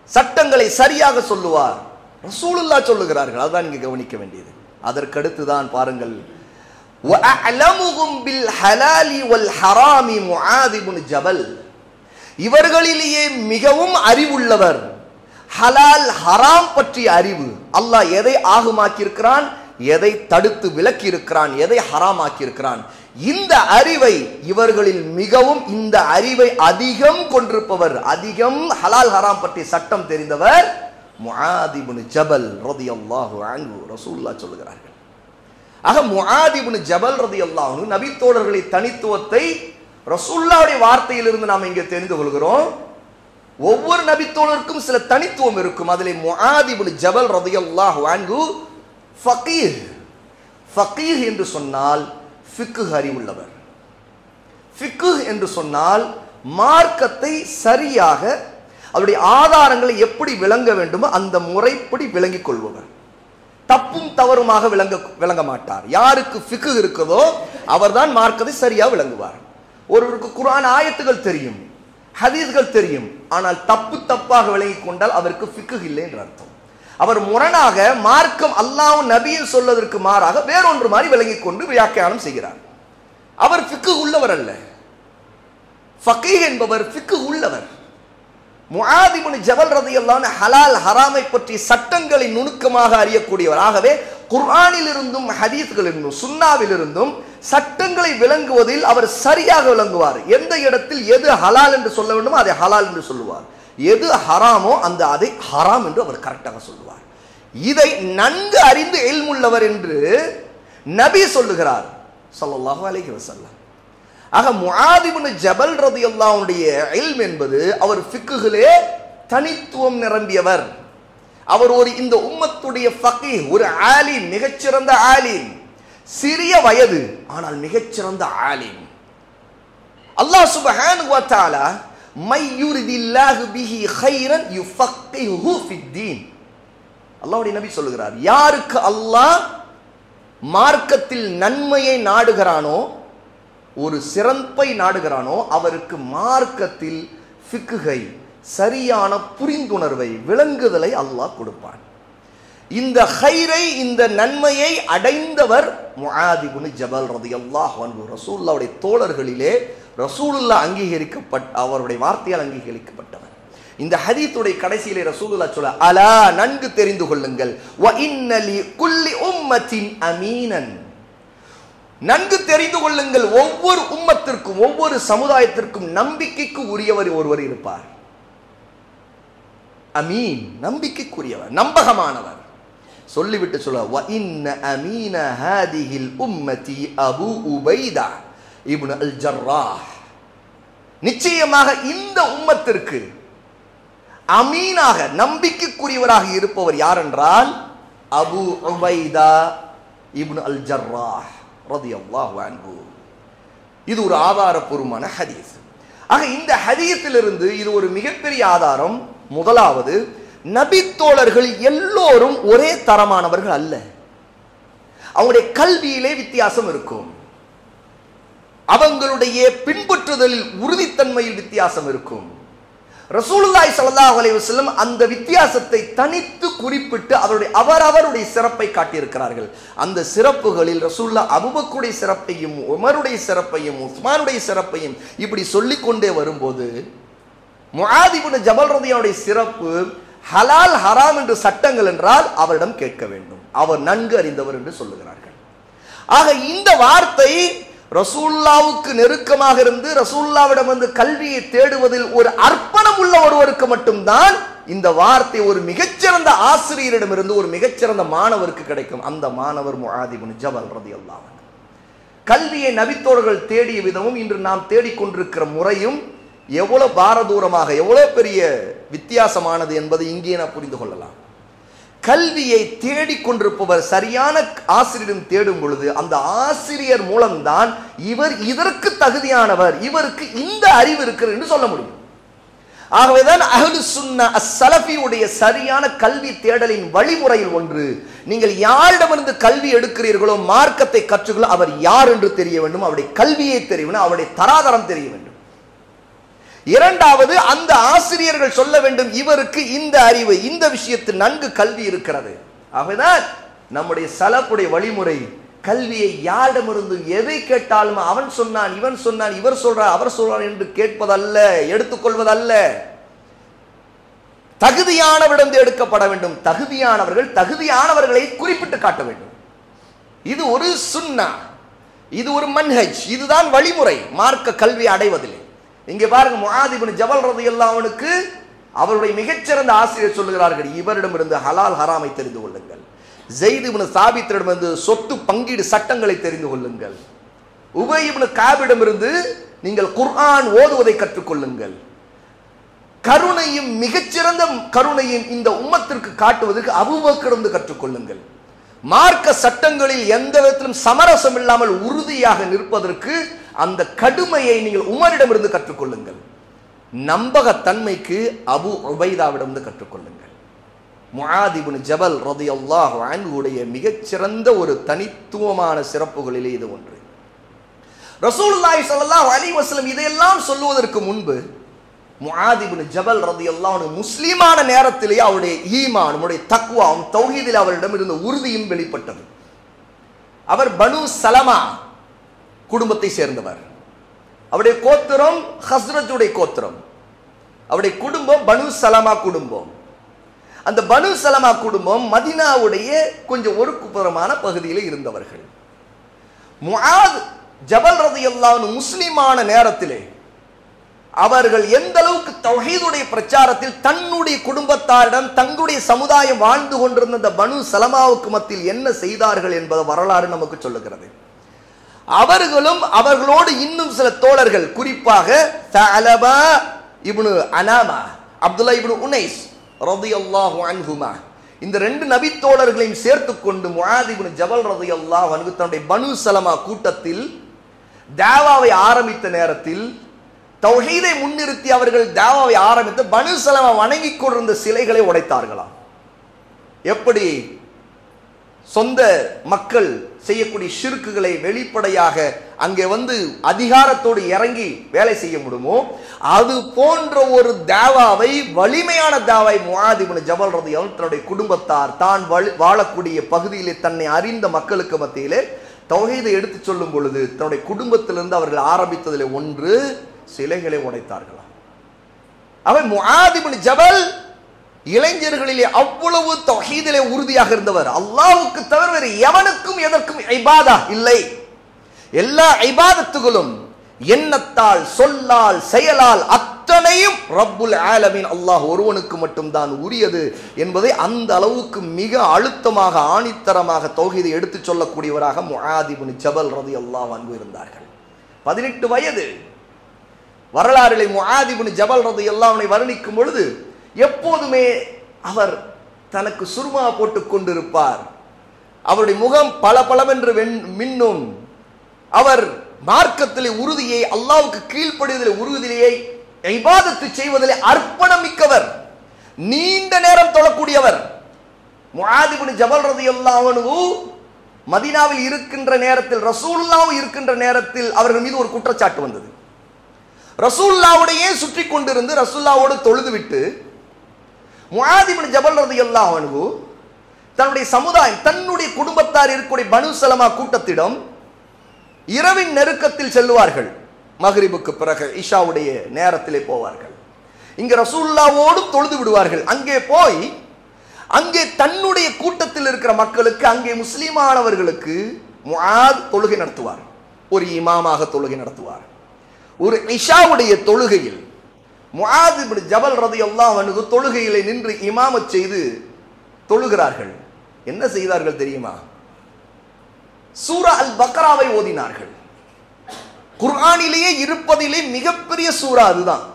சட்டங்களை சரியாக சொல்லுவார். ரசூலுல்லாஹ் சொல்லுகிறார்கள். அதுதான் இங்கே கவனிக்க வேண்டியது. அதற்கடுத்து தான் பாருங்கள், வ அஅலமுஹும் பில் ஹலாலி வல் ஹராமி முஆத் இப்னு ஜபல். இவர்களிலேயே மிகவும் அறிவுள்ளவர், ஹலால் ஹராம் பற்றிய அறிவு. அல்லாஹ் எதை ஆகுமாக்கி இருக்கிறான், எதை தடுத்து விலக்கி இருக்கிறான், எதை ஹராமாக்கி இருக்கிறான், இந்த அறிவை இவர்களில் மிகவும், இந்த அறிவை அதிகம் கொண்டிருப்பவர், அதிகம் ஹலால் ஹராம் பற்றிய சட்டம் தெரிந்தவர் முஆத் இப்னு ஜபல் ரலியல்லாஹு அன்ஹு. ரசூலுல்லாஹ் சொல்லுகிறார்கள். ஆக முஆத் இப்னு ஜபல் ரலியல்லாஹு அன்ஹு நபித்தோழர்களை தனித்துவத்தை ரசூலுல்லாஹ்வுடைய வார்த்தையிலிருந்து நாம் இங்கே தெரிந்து கொள்கிறோம். ஒவ்வொரு நபித்தோழருக்கும் சில தனித்துவம் இருக்கும். அதிலே முஆத் இப்னு ஜபல் ரலியல்லாஹு அன்ஹு ஃபகீஹ். ஃபகீஹ் என்று சொன்னால் ஃபிக்ஹ் அறிவுள்ளவர். ஃபிக்ஹ் என்று சொன்னால் மார்க்கத்தை சரியாக, அவருடைய ஆதாரங்களை எப்படி விளங்க வேண்டுமோ அந்த முறைப்படி விளங்கிக் கொள்பவர். தப்பும் தவறுமாக விளங்க மாட்டார். யாருக்கு ஃபிக்ஹ் இருக்குதோ அவர்தான் மார்க்கத்தை சரியாக விளங்குவார். ஒருவருக்கு குர்ஆன் ஆயத்துகள் தெரியும், ஹதீஸ்கள் தெரியும், ஆனால் தப்பு தப்பாக விளங்கிக் கொண்டால் அவருக்கு ஃபிக்ஹ் இல்லை என்று அர்த்தம். அவர் முரணாக மார்க்கம் அல்லாஹ் நபியின் சொல்வதற்கு மாறாக வேறொன்று மாதிரி விளங்கிக் கொண்டு வியாக்கியானம் செய்கிறார். அவர் ஃபிக்ஹ் உள்ளவர் அல்ல. ஃபகீஹ் என்பவர் ஃபிக்ஹ் உள்ளவர். முஆத் இப்னு ஜபல் ரலியல்லாஹு அன்ஹு ஹலால் ஹராமை பற்றி சட்டங்களை நுணுக்கமாக அறியக்கூடியவர். ஆகவே குர்ஆனில் இருந்தும் ஹதீஸ்களிலிருந்தும் சுன்னாவிலிருந்தும் சட்டங்களை விளங்குவதில் அவர் சரியாக விளங்குவார். எந்த இடத்தில் எது ஹலால் என்று சொல்ல வேண்டுமோ அதை ஹலால் என்று சொல்லுவார், எது ஹராமோ அந்த அதை ஹராம் என்று அவர் கரெக்டாக சொல்லுவார். இதை நன்கு அறிந்து இல்முள்ளவர் என்று நபி சொல்லுகிறார் ஸல்லல்லாஹு அலைஹி வஸல்லம். ஆக முஆத் இப்னு ஜபல் ரலியல்லாஹு அன்ஹுடைய இல்ம் என்பது, அவர் ஃபிக்ஹிலே தனித்துவம் நிரம்பியவர். அவர் ஒரு இந்த உம்மத்துடைய ஃபகீஹ், ஒரு ஆலிம், மிகச்சிறந்த ஆலிம். சிறிய வயது ஆனால் மிகச்சிறந்த ஆலிம். அல்லாஹ் சுப்ஹானஹு வ தஆலா மை யுரிதில்லாஹு பிஹி கைரன் யுஃபக்கிஹு ஃபித்தீன். அல்லாஹ்வுடைய நபி சொல்லுகிறார், யாருக்கு அல்லாஹ் மார்க்கத்தில் நன்மையை நாடுகிறானோ, ஒரு சிறப்பை நாடுகிறானோ, அவருக்கு மார்க்கத்தில் ஃபிக்ஹை, சரியான புரிந்துணர்வை, விளங்குதலை அல்லாஹ் கொடுப்பான். இந்த கைரை, இந்த நன்மையை அடைந்தவர் முஆத் இப்னு ஜபல் ரலியல்லாஹு அன்ஹு. ரசூலுல்லாஹ்வுடைய தோழர்களிலே ரசூலுல்லாஹ் அங்கீகரிக்கப்பட்ட, அவருடைய வார்த்தையால் அங்கீகரிக்கப்பட்டவர். இந்த ஹதீஸுடைய கடைசியிலே ரசூலுல்லாஹ் சொல்ல, அலா, நன்கு தெரிந்து கொள்ளுங்கள், வ இன்ன லி குல்லி உம்மத்தின் அமீனன், நன்கு தெரிந்து கொள்ளுங்கள், ஒவ்வொரு உம்மத்திற்கும், ஒவ்வொரு சமுதாயத்திற்கும் நம்பிக்கைக்கு உரியவர் ஒருவர் இருப்பார். அமீன், நம்பிக்கைக்குரியவர், நம்பகமானவர். சொல்லிவிட்டு சொல்ல, வ இன்ன அமீன ஹாதிஹில் உம்மதி அபூ உபைதா இப்னு அல் ஜர்ராஹ், நிச்சயமாக இந்த உம்மத்திற்கு அமீனாக, நம்பிக்கைக்குரியவராக இருப்பவர் யார் என்றால் அபூ உபைதா இப்னு அல் ஜர்ராஹ் ரலியல்லாஹு அன்ஹு. இது ஒரு ஆதாரபூர்வமான ஹதீஸ். ஆக இந்த ஹதீஸிலிருந்து இது ஒரு மிகப்பெரிய ஆதாரம். முதலாவது, நபி தோழர்கள் எல்லோரும் ஒரே தரமானவர்கள் அல்ல. அவங்களுடைய கல்வியிலே வித்தியாசம் இருக்கும், அவங்களுடைய பின்பற்றுதலில் உறுதித்தன்மையில் வித்தியாசம் இருக்கும். ரசூலுல்லாஹி ஸல்லல்லாஹு அலைஹி வஸல்லம் அந்த வித்தியாசத்தை தனித்து குறிப்பிட்டு அவரவருடைய சிறப்பை காட்டியிருக்கிறார்கள். அந்த சிறப்புகளில் ரசூலுல்லாஹ் அபூபக்கருடைய சிறப்பையும், உமருடைய சிறப்பையும், உஸ்மானுடைய சிறப்பையும் இப்படி சொல்லிக்கொண்டே வரும்போது, முஆத் இப்னு ஜபல் ரலியல்லாஹு சிறப்பு ஹலால் ஹராம் என்று சட்டங்கள் என்றால் அவரிடம் கேட்க வேண்டும், அவர் நன்கு அறிந்தவர் என்று சொல்லுகிறார்கள். ஆக இந்த வார்த்தை ரசூலுல்லாவுக்கு நெருக்கமாக இருந்து ரசூலுல்லாவிடம் வந்து கல்வியை தேடுவதில் ஒரு அர்ப்பணம் உள்ள ஒருவருக்கு மட்டும்தான் இந்த வார்த்தை ஒரு மிகச்சிறந்த ஆசிரியரிடமிருந்து ஒரு மிகச்சிறந்த மாணவருக்கு கிடைக்கும். அந்த மாணவர் முஆத் இப்னு ஜபல் ரலியல்லாஹு அன்ஹு. கல்வியை நபித்தோழர்கள் தேடிய விதமும் இன்று நாம் தேடிக்கொண்டிருக்கிற முறையும் எவ்வளவு பாரதூரமாக, எவ்வளவு பெரிய வித்தியாசமானது என்பதை இங்கே நான் புரிந்து கொள்ளலாம். கல்வியை தேடிக்கொண்டிருப்பவர் சரியான ஆசிரியரிடம் தேடும் பொழுது அந்த ஆசிரியர் மூலம்தான் இவர் இதற்கு தகுதியானவர், இவருக்கு இந்த அறிவு இருக்கிறது என்று சொல்ல முடியும். ஆகவேதான் அஹ்லு சுன்னா அஸ்ஸலஃபியுடைய சரியான கல்வி தேடலின் வழிமுறையில் ஒன்று, நீங்கள் யாரிடமிருந்து கல்வி எடுக்கிறீர்களோ, மார்க்கத்தை கற்றுகளோ, அவர் யார் என்று தெரிய வேண்டும், அவருடைய கல்வியை தெரிய வேண்டும், அவருடைய தராதரம் தெரிய வேண்டும். இரண்டாவது, அந்த ஆசிரியர்கள் சொல்ல வேண்டும், இவருக்கு இந்த அறிவு, இந்த விஷயத்தில் நன்கு கல்வி இருக்கிறது. ஆகவேதான் நம்முடைய சலஃபுடைய வழிமுறை கல்வியை யாரிடமிருந்து எதை கேட்டாலும் அவன் சொன்னான், இவன் சொன்னான், இவர் சொல்றார், அவர் சொல்றார் என்று கேட்பதல்ல, எடுத்துக்கொள்வதல்ல. தகுதியானவரிடம் எடுக்கப்பட வேண்டும். தகுதியானவர்கள் தகுதியானவர்களை குறிப்பிட்டு காட்ட வேண்டும். இது ஒரு சுன்னா, இது ஒரு மன்ஹஜ், இதுதான் வழிமுறை மார்க்க கல்வி அடைவதில்லை. இங்கே பாருங்க, முஆத் இப்னு ஜபல் ரலியல்லாஹு அன்ஹுக்கு அவருடைய மிகச்சிறந்த ஆசிரியர் சொல்லுகிறார்கள், இவரிடமிருந்து ஹலால் ஹராமை தெரிந்து கொள்ளுங்கள். ஸைத் இப்னு சாபித்திடமிருந்து சொத்து பங்கீடு சட்டங்களை தெரிந்து கொள்ளுங்கள். உபை இப்னு காபிடமிருந்து நீங்கள் குர்ஆன் ஓதுவதை கற்றுக்கொள்ளுங்கள். கருணையும் மிகச்சிறந்த கருணையும் இந்த உம்மத்திற்கு காட்டுவதற்கு அபூபக்கரிடமிருந்து கற்றுக்கொள்ளுங்கள். மார்க்க சட்டங்களில் எந்த விதத்திலும் சமரசம் இல்லாமல் உறுதியாக நிற்பதற்கு அந்த கடுமையை நீங்கள் உமரிடமிருந்து கற்றுக்கொள்ளுங்கள். நம்பகத்தன்மைக்கு அபு உபைதாவிடமிருந்து கற்றுக்கொள்ளுங்கள். முஆத் இப்னு ஜபல் ரலியல்லாஹு அன்ஹுடைய மிகச்சிறந்த ஒரு தனித்துவமான சிறப்புகளிலே இது ஒன்று. ரசூலுல்லாஹி ஸல்லல்லாஹு அலைஹி வஸல்லம் இதையெல்லாம் சொல்லுவதற்கு முன்பு முஆத் இப்னு ஜபல் ரலியல்லாஹு அன்ஹு முஸ்லிமான நேரத்திலேயே அவருடைய ஈமான், அவருடைய தக்வாவும் தௌஹீதில் அவரிடம் இருந்த உறுதியும் வெளிப்பட்டது. அவர் பனு சலமா குடும்பத்தை சேர்ந்தவர். அவருடைய கோத்திரம் ஹஸ்ரஜுடைய கோத்திரம். அவருடைய குடும்பம் பனு சலமா குடும்பம். அந்த பனு சலமா குடும்பம் மதீனாவுடைய கொஞ்சம் ஒதுக்குப்புறமான பகுதியில் இருந்தவர்கள். முஆத் ஜபல் ரலியல்லாஹு அன்ஹு முஸ்லிமான நேரத்திலே அவர்கள் எந்த அளவுக்கு தௌஹீதுடைய பிரச்சாரத்தில் தன்னுடைய குடும்பத்தாரிடம் தங்களுடைய சமுதாயம் வாழ்ந்து கொண்டிருந்த அந்த பனு சலமாவுக்கு மத்தியில் என்ன செய்தார்கள் என்பது வரலாறு நமக்கு சொல்லுகிறது. அவர்களும் அவர்களோடு இன்னும் சில தோழர்கள், குறிப்பாக தஅலபா இப்னு அனாமா, அப்துல்லா இப்னு உனைஸ் ரலியல்லாஹு அன்ஹுமா, இந்த ரெண்டு நபி தோழர்களையும் சேர்த்துக் கொண்டு முஆத் இப்னு ஜபல் ரலியல்லாஹு அன்ஹு தன்னுடைய பனு சலமா கூட்டத்தில் தாவாவை ஆரம்பித்த நேரத்தில் தௌஹீதை முன்னிறுத்தி அவர்கள் தாவாவை ஆரம்பித்து பனு சலமா வணங்கி கொண்டிருந்த சிலைகளை உடைத்தார்களாம். எப்படி சொந்த மக்கள் செய்யக்கூடிய ஷிர்க்குகளை வெளிப்படையாக அங்கே வந்து அதிகாரத்தோடு இறங்கி வேலை செய்ய முடியுமோ அது போன்ற ஒரு தாவாவை, வலிமையான தாவை முஆத் இப்னு ஜபல் ரலியல்லாஹு தன்னுடைய குடும்பத்தார் தான் வாழக்கூடிய பகுதியிலே தன்னை அறிந்த மக்களுக்கு மத்தியிலே தௌஹீதை எடுத்து சொல்லும் பொழுது தன்னுடைய குடும்பத்திலிருந்து அவர்கள் ஆரம்பித்ததிலே ஒன்று சிலைகளை உடைத்தார்களாம். அவை முஆத் இப்னு ஜபல் இளைஞர்களிலே அவ்வளவு தௌஹீதிலே உறுதியாக இருந்தவர். அல்லாஹ்வுக்கு தவிர வேறு எவனுக்கும் எதற்கும் இபாதா இல்லை. எல்லா இபாதத்துகளும் எண்ணத்தால், சொல்லால், செயலால் அத்தனையும் ரப்புல் ஆலமீன் அல்லாஹ் ஒருவனுக்கு மட்டும்தான் உரியது என்பதை அந்த அளவுக்கு மிக அழுத்தமாக ஆணித்தரமாக தௌஹீதை எடுத்துச் சொல்லக்கூடியவராக முஆத் இப்னு ஜபல் ரலியல்லாஹு அன்ஹு இருந்தார்கள். 18 வயது. வரலாறிலே முஆத் இப்னு ஜபல் ரலியல்லாஹு அன்ஹு வர்ணிக்கும் பொழுது எப்போதுமே அவர் தனக்கு சுர்மா போட்டுக் கொண்டிருப்பார். அவருடைய முகம் பளபளவென்று மின்னும். அவர் மார்க்கத்திலே உறுதியை, அல்லாஹ்வுக்கு கீழ்ப்படிவதிலே உறுதியை, இபாதத்து செய்வதிலே அர்ப்பணம் மிக்கவர், நீண்ட நேரம் தொழக்கூடியவர். முஆத் இப்னு ஜபல் ரலியல்லாஹு அன்ஹு மதீனாவில் இருக்கின்ற நேரத்தில், ரசூலுல்லாஹ் இருக்கின்ற நேரத்தில் அவர்கள் மீது ஒரு குற்றச்சாட்டு வந்தது. ரசூலுல்லாஹ்வுடையே சுற்றி கொண்டிருந்து ரசூலுல்லாஹ்வோடு தொழுது விட்டு முஆத் இப்னு ஜபல் ரலியல்லாஹு அன்ஹு தன்னுடைய சமுதாயம், தன்னுடைய குடும்பத்தார் இருக்கக்கூடிய பனு சலமா கூட்டத்திடம் இரவின் நெருக்கத்தில் செல்லுவார்கள். மக்ரிபுக்கு பிறகு இஷாவுடைய நேரத்திலே போவார்கள். இங்க ரசூலுல்லாஹ்வோடு தொழுது விடுவார்கள். அங்கே போய் அங்கே தன்னுடைய கூட்டத்தில் இருக்கிற மக்களுக்கு, அங்கே முஸ்லிமானவர்களுக்கு முஆத் தொழுகை நடத்துவார். ஒரு இமாமாக தொழுகை நடத்துவார். ஒரு இஷாவுடைய தொழுகையில் முஆத் இப்னு ஜபல் ரலியல்லாஹு அன்ஹு தொழுகையிலே நின்று இமாமத் செய்து தொழுகிறார்கள். என்ன செய்தார்கள் தெரியுமா? சூரா அல் பக்ராவை ஓதினார்கள். குர்ஆனிலேயே இருப்பதிலே மிகப்பெரிய சூரா அதுதான்,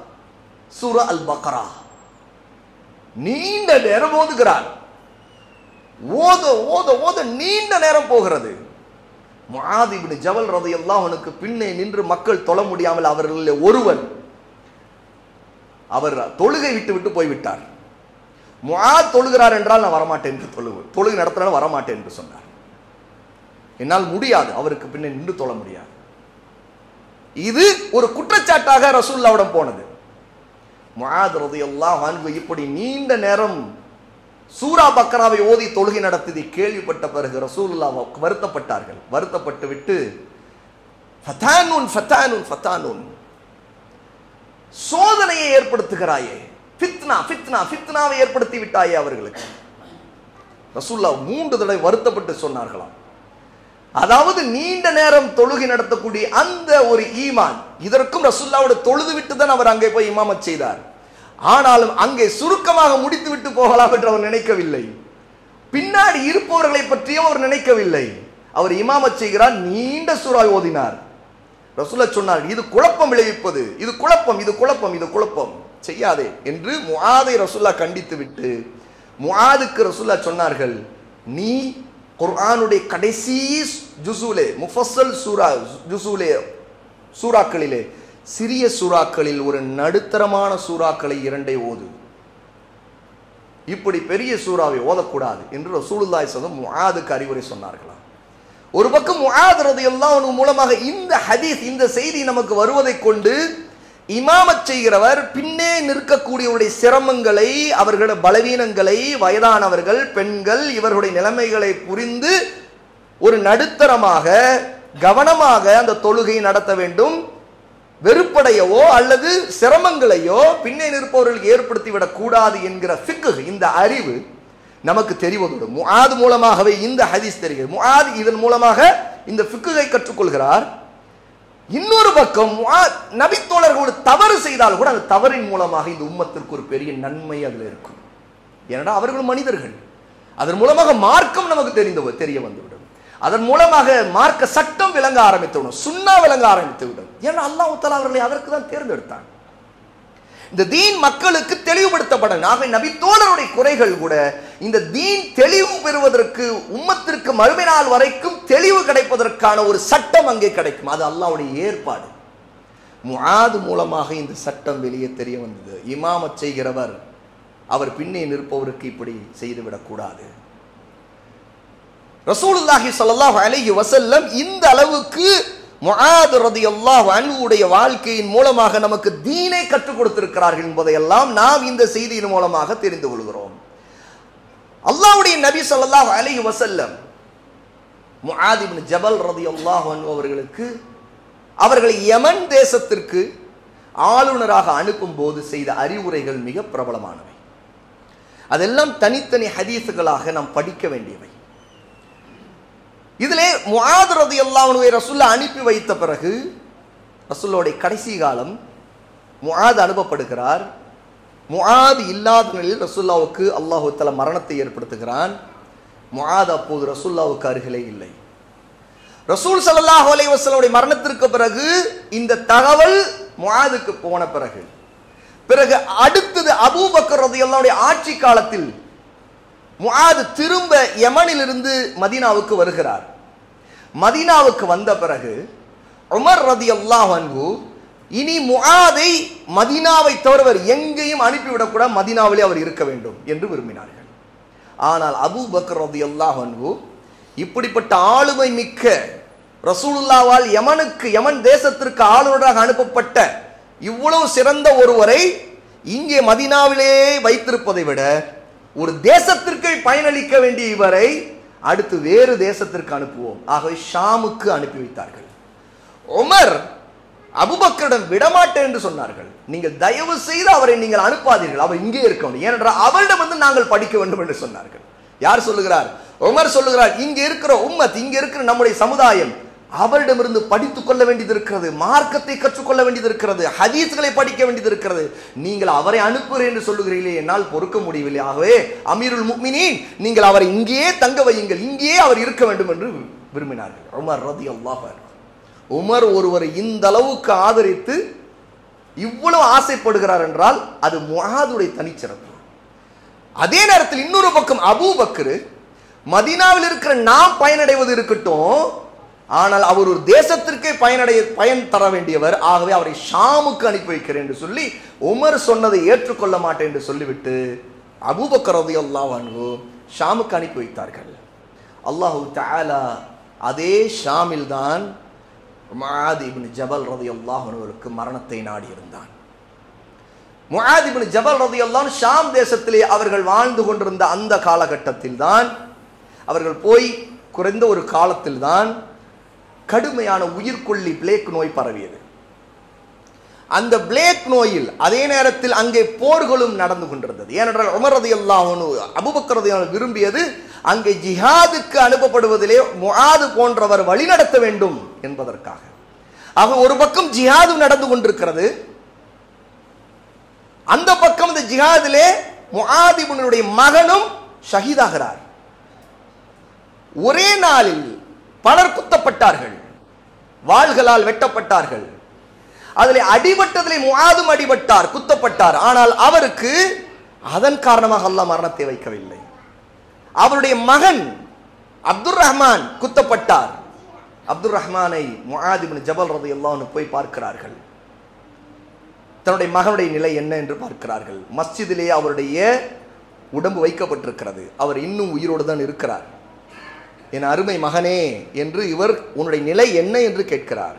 சூரா அல் பக்ரா. நீண்ட நேரம் ஓதுகிறார். ஓத ஓத ஓத நீண்ட நேரம் போகிறது. முஆத் இப்னு ஜபல் ரலியல்லாஹு அன்ஹுக்கு பின்னே நின்று மக்கள் தொழ முடியாமல் அவர்களில் ஒருவன் அவர் தொழுகை விட்டு விட்டு போய்விட்டார். முஆத் தொழுகிறார் என்றால் நான் வரமாட்டேன் என்று தொழுகை நடத்தினாலும் வரமாட்டேன் என்று சொன்னார். என்னால் முடியாது, அவருக்கு பின்னே நின்று தொழ முடியாது. இது ஒரு குற்றச்சாட்டாக ரசூலுல்லாஹ்விடம் போனது. முஆத் ரலியல்லாஹு அன்ஹு இப்படி நீண்ட நேரம் சூரா பக்ராவை ஓதி தொழுகை நடத்தியதை கேள்விப்பட்ட பிறகு ரசூலுல்லாஹ் வருத்தப்பட்டார்கள். வருத்தப்பட்டு விட்டு ஃபதானுன் ஃபதானுன் ஃபதானுன், சோதனையை ஏற்படுத்துகிறாயே, ஃபித்னா ஃபித்னா ஃபித்னாவை ஏற்படுத்தி விட்டாயே அவர்களுக்கு. ரசூலுல்லாஹ் 3 தடவை வருத்தப்பட்டு சொன்னார்களாம். அதாவது நீண்ட நேரம் தொழுகை நடத்தக்கூடிய அந்த ஒரு ஈமான், இதற்கும் ரசூலுல்லாஹ்வோடு தொழுது விட்டு தான் அவர் அங்கே போய் இமாமத் செய்தார். ஆனாலும் அங்கே சுருக்கமாக முடித்து விட்டு போகலாம் என்று அவர் நினைக்கவில்லை. பின்னாடி இருப்பவர்களை பற்றியும் அவர் நினைக்கவில்லை. அவர் இமாமத் செய்கிறார், நீண்ட சூரா ஓதினார். ரசூலுல்லாஹ் சொன்னார், இது குழப்பம் விளைவிப்பது, இது குழப்பம், இது குழப்பம், இது குழப்பம், செய்யாதே என்று முஆதை ரசூலுல்லாஹ் கண்டித்து விட்டு முஆதுக்கு ரசூலுல்லாஹ் சொன்னார்கள், நீ குர்ஆனுடைய கடைசி ஜுஸூலே, முஃபஸ்ஸல் சூரா ஜுஸூலே, சூறாக்களிலே சிறிய சூறாக்களில் ஒரு நடுத்தரமான சூறாக்களை 2 ஓது. இப்படி பெரிய சூறாவை ஓதக்கூடாது என்று ரசூலுல்லாஹி ஸல்லல்லாஹு அலைஹி வஸல்லம் முஆதுக்கு அறிவுரை சொன்னார்களாம். ஒரு பக்கம் முஆத் ரலியல்லாஹு அன்ஹு மூலமாக இந்த ஹதீஸ், இந்த செய்தி நமக்கு வருவதை கொண்டு இமாமத் செய்கிறவர் பின்னே நிற்கக்கூடியவருடைய சிரமங்களை, அவர்களுடைய பலவீனங்களை, வயதானவர்கள், பெண்கள், இவர்களுடைய நிலைமைகளை புரிந்து ஒரு நடுத்தரமாக கவனமாக அந்த தொழுகை நடத்த வேண்டும். வெறுப்படையவோ அல்லது சிரமங்களையோ பின்னே நிற்பவர்களுக்கு ஏற்படுத்திவிடக் கூடாது என்கிற ஃபிக்ஹ், இந்த அறிவு நமக்கு தெரிவதோடு முஆத் மூலமாகவே இந்த ஹதீஸ் தெரிகிறது. முஆத் இதன் மூலமாக இந்த ஃபிக்ஹை கற்றுக்கொள்கிறார். இன்னொரு பக்கம் முஆத் நபி தோழர்கள் தவறு செய்தால் கூட அந்த தவறின் மூலமாக இந்த உம்மத்திற்கு ஒரு பெரிய நன்மை அதில் இருக்கும். ஏனென்றா அவர்கள் மனிதர்கள். அதன் மூலமாக மார்க்கம் நமக்கு தெரிய வந்துவிடும். அதன் மூலமாக மார்க்க சட்டம் விளங்க ஆரம்பித்துவிடும், சுன்னா விளங்க ஆரம்பித்துவிடும். ஏன்னா அல்லாஹ் தஆலா அவர்களை அதற்கு தான் தேர்ந்தெடுத்தான். இந்த தீன் மக்களுக்கு தெளிவுபடுத்தப்படும். ஆக நபி தோழருடைய குறைகள் கூட இந்த தீன் தெளிவு பெறுவதற்கு, உம்மத்திற்கு மறுமை நாள் வரைக்கும் தெளிவு கிடைப்பதற்கான ஒரு சட்டம் அங்கே கிடைக்கும். அது அல்லாஹ்வுடைய ஏற்பாடு. முஆத் மூலமாக இந்த சட்டம் வெளியே தெரிய வந்தது. இமாமத் செய்கிறவர் அவர் பின்னே நிற்பவருக்கு இப்படி செய்துவிடக்கூடாது. ரசூலுல்லாஹி ஸல்லல்லாஹு அலைஹி வஸல்லம் இந்த அளவுக்கு முஆத் ரலியல்லாஹு அன்ஹுடைய வாழ்க்கையின் மூலமாக நமக்கு தீனை கற்றுக் கொடுத்திருக்கிறார்கள் என்பதையெல்லாம் நாம் இந்த செய்தியின் மூலமாக தெரிந்து கொள்கிறோம். அல்லாஹ்வுடைய நபி ஸல்லல்லாஹு அலைஹி வஸல்லம் முஆத் இப்னு ஜபல் ரலியல்லாஹு அன்ஹு அவர்களை யமன் தேசத்திற்கு ஆளுநராக அனுப்பும் போது செய்த அறிவுரைகள் மிக பிரபலமானவை. அதெல்லாம் தனித்தனி ஹதீஸுகளாக நாம் படிக்க வேண்டியவை. இதிலே முஆத் ரலியல்லாஹு அன்ஹுவை ரசூலுல்லாஹ் அனுப்பி வைத்த பிறகு ரசூலுல்லாஹ்வுடைய கடைசி காலம் முஆத் அனுப்பப்படுகிறார். முஆத் இல்லாத நிலையில் ரசூலுல்லாஹ்வுக்கு அல்லாஹ் தஆலா மரணத்தை ஏற்படுத்துகிறான். முஆத் அப்போது ரசூலுல்லாஹ்வுக்கு அருகிலே இல்லை. ரசூல் ஸல்லல்லாஹு அலைஹி வஸல்லம் மரணத்திற்கு பிறகு இந்த தகவல் முஆதுக்கு போன பிறகு அடுத்தது அபூபக்கர் ரலியல்லாஹு அன்ஹு ஆட்சி காலத்தில் முஆத் திரும்ப யமனிலிருந்து மதீனாவுக்கு வருகிறார். மதீனாவுக்கு வந்த பிறகு உமர் ரலியல்லாஹு அன்ஹு இனி முஆதை மதீனாவை தவிர எங்கேயும் அனுப்பிவிடக்கூடாது, மதீனாவிலே அவர் இருக்க வேண்டும் என்று விரும்பினார்கள். ஆனால் அபூபக்கர் ரலியல்லாஹு அன்ஹு இப்படிப்பட்ட ஆளுமை மிக்க ரசூலுல்லாஹ்வால் யமன் தேசத்திற்கு ஆளுநராக அனுப்பப்பட்ட இவ்வளவு சிறந்த ஒருவரை இங்கே மதீனாவிலே வைத்திருப்பதை விட ஒரு தேசத்திற்கு பயனளிக்க வேண்டிய இவரை அடுத்து வேறு தேசத்திற்கு அனுப்புவோம். ஆகவே ஷாமுக்கு அனுப்பி வைத்தார்கள். உமர் அபூபக்கரிடம் விடமாட்டேன் என்று சொன்னார்கள். நீங்கள் தயவு செய்து அவரை நீங்கள் அனுப்பாதீர்கள், அவர் இங்கே இருக்க வேண்டும், ஏனென்றால் அவரிடம் நாங்கள் படிக்க வேண்டும் என்று சொன்னார்கள். யார் சொல்லுகிறார்? உமர் சொல்லுகிறார், இங்க இருக்கிற உம்மத், இங்க இருக்கிற நம்முடைய சமுதாயம் அவரிடமிருந்து படித்துக் கொள்ள வேண்டியது இருக்கிறது, மார்க்கத்தை கற்றுக்கொள்ள வேண்டியது இருக்கிறது, ஹதீஸ்களை படிக்க வேண்டியது இருக்கிறது. நீங்கள் அவரை அனுப்புகிறேன் என்று சொல்லுகிறீர்களே, என்னால் பொறுக்க முடியவில்லை. ஆகவே அமீருல் முஃமினீன், நீங்கள் அவரை இங்கேயே தங்க வையுங்கள், இங்கேயே அவர் இருக்க வேண்டும் என்று விரும்பினார்கள். உமர் ரலியல்லாஹு அன்ஹு. உமர் ஒருவரை இந்த அளவுக்கு ஆதரித்து இவ்வளவு ஆசைப்படுகிறார் என்றால் அது முஆதுடைய தனிச்சிறப்பு. அதே நேரத்தில் இன்னொரு பக்கம் அபூபக்கர் மதீனாவில் இருக்கிற நாம் பயனடைவது இருக்கட்டும், ஆனால் அவர் ஒரு தேசத்திற்கே பயன் தர வேண்டியவர். ஆகவே அவரை ஷாமுக்கு அனுப்பி வைக்கிறேன் என்று சொல்லி உமர் சொன்னதை ஏற்றுக்கொள்ள மாட்டேன் என்று சொல்லிவிட்டு அபூபக்கர் ரலியல்லாஹு அன்ஹு ஷாமுக்கு அனுப்பி வைத்தார்கள். அல்லாஹு தஆலா அதே ஷாமில் தான் முஆத் இப்னு ஜபல் ரலியல்லாஹு அன்ஹுவுக்கு மரணத்தை நாடி இருந்தான். முஆத் இப்னு ஜபல் ரலியல்லாஹு அன்ஹு ஷாம் தேசத்திலே அவர்கள் வாழ்ந்து கொண்டிருந்த அந்த காலகட்டத்தில் தான், அவர்கள் போய் குறைந்த ஒரு காலத்தில் தான் கடுமையான உயிர்கொல்லி பிளேக் நோய் பரவியது. அந்த பிளேக் நோயில் அதே நேரத்தில் அங்கே போர்களும் நடந்து கொண்டிருந்தது. ஏனென்றால் உமர் ரலியல்லாஹு அன்ஹு அபூபக்கர் ரலியல்லாஹு அன்ஹு விரும்பியது அங்கே ஜிஹாதுக்கு அனுப்பப்படுவதிலே முஆத் போன்றவர் வழிநடத்த வேண்டும் என்பதற்காக. ஆக ஒரு பக்கம் ஜிஹாது நடந்து கொண்டிருக்கிறது, அந்த பக்கம் இந்த ஜிஹாதிலே முஆத் இப்னுடைய மகனும் ஷஹீதாகிறார். ஒரே நாளில் பலர் குத்தப்பட்டார்கள், வாள்களால் வெட்டப்பட்டார்கள். அதில் அடிபட்டதிலே முஆதும் அடிபட்டார், குத்தப்பட்டார். ஆனால் அவருக்கு அதன் காரணமாக அல்லாஹ் மரணத்தை வைக்கவில்லை. அவருடைய மகன் அப்துர் ரஹ்மான் குத்தப்பட்டார். அப்துர் ரஹ்மானை முஆத் இப்னு ஜபல் ரலியல்லாஹு அன்ஹு போய் பார்க்கிறார்கள். தன்னுடைய மகனுடைய நிலை என்ன என்று பார்க்கிறார்கள். மஸ்ஜிதிலே அவருடைய உடம்பு வைக்கப்பட்டிருக்கிறது. அவர் இன்னும் உயிரோடு தான் இருக்கிறார். என் அருமை மகனே என்று இவர் உன்னுடைய நிலை என்ன என்று கேட்கிறார்.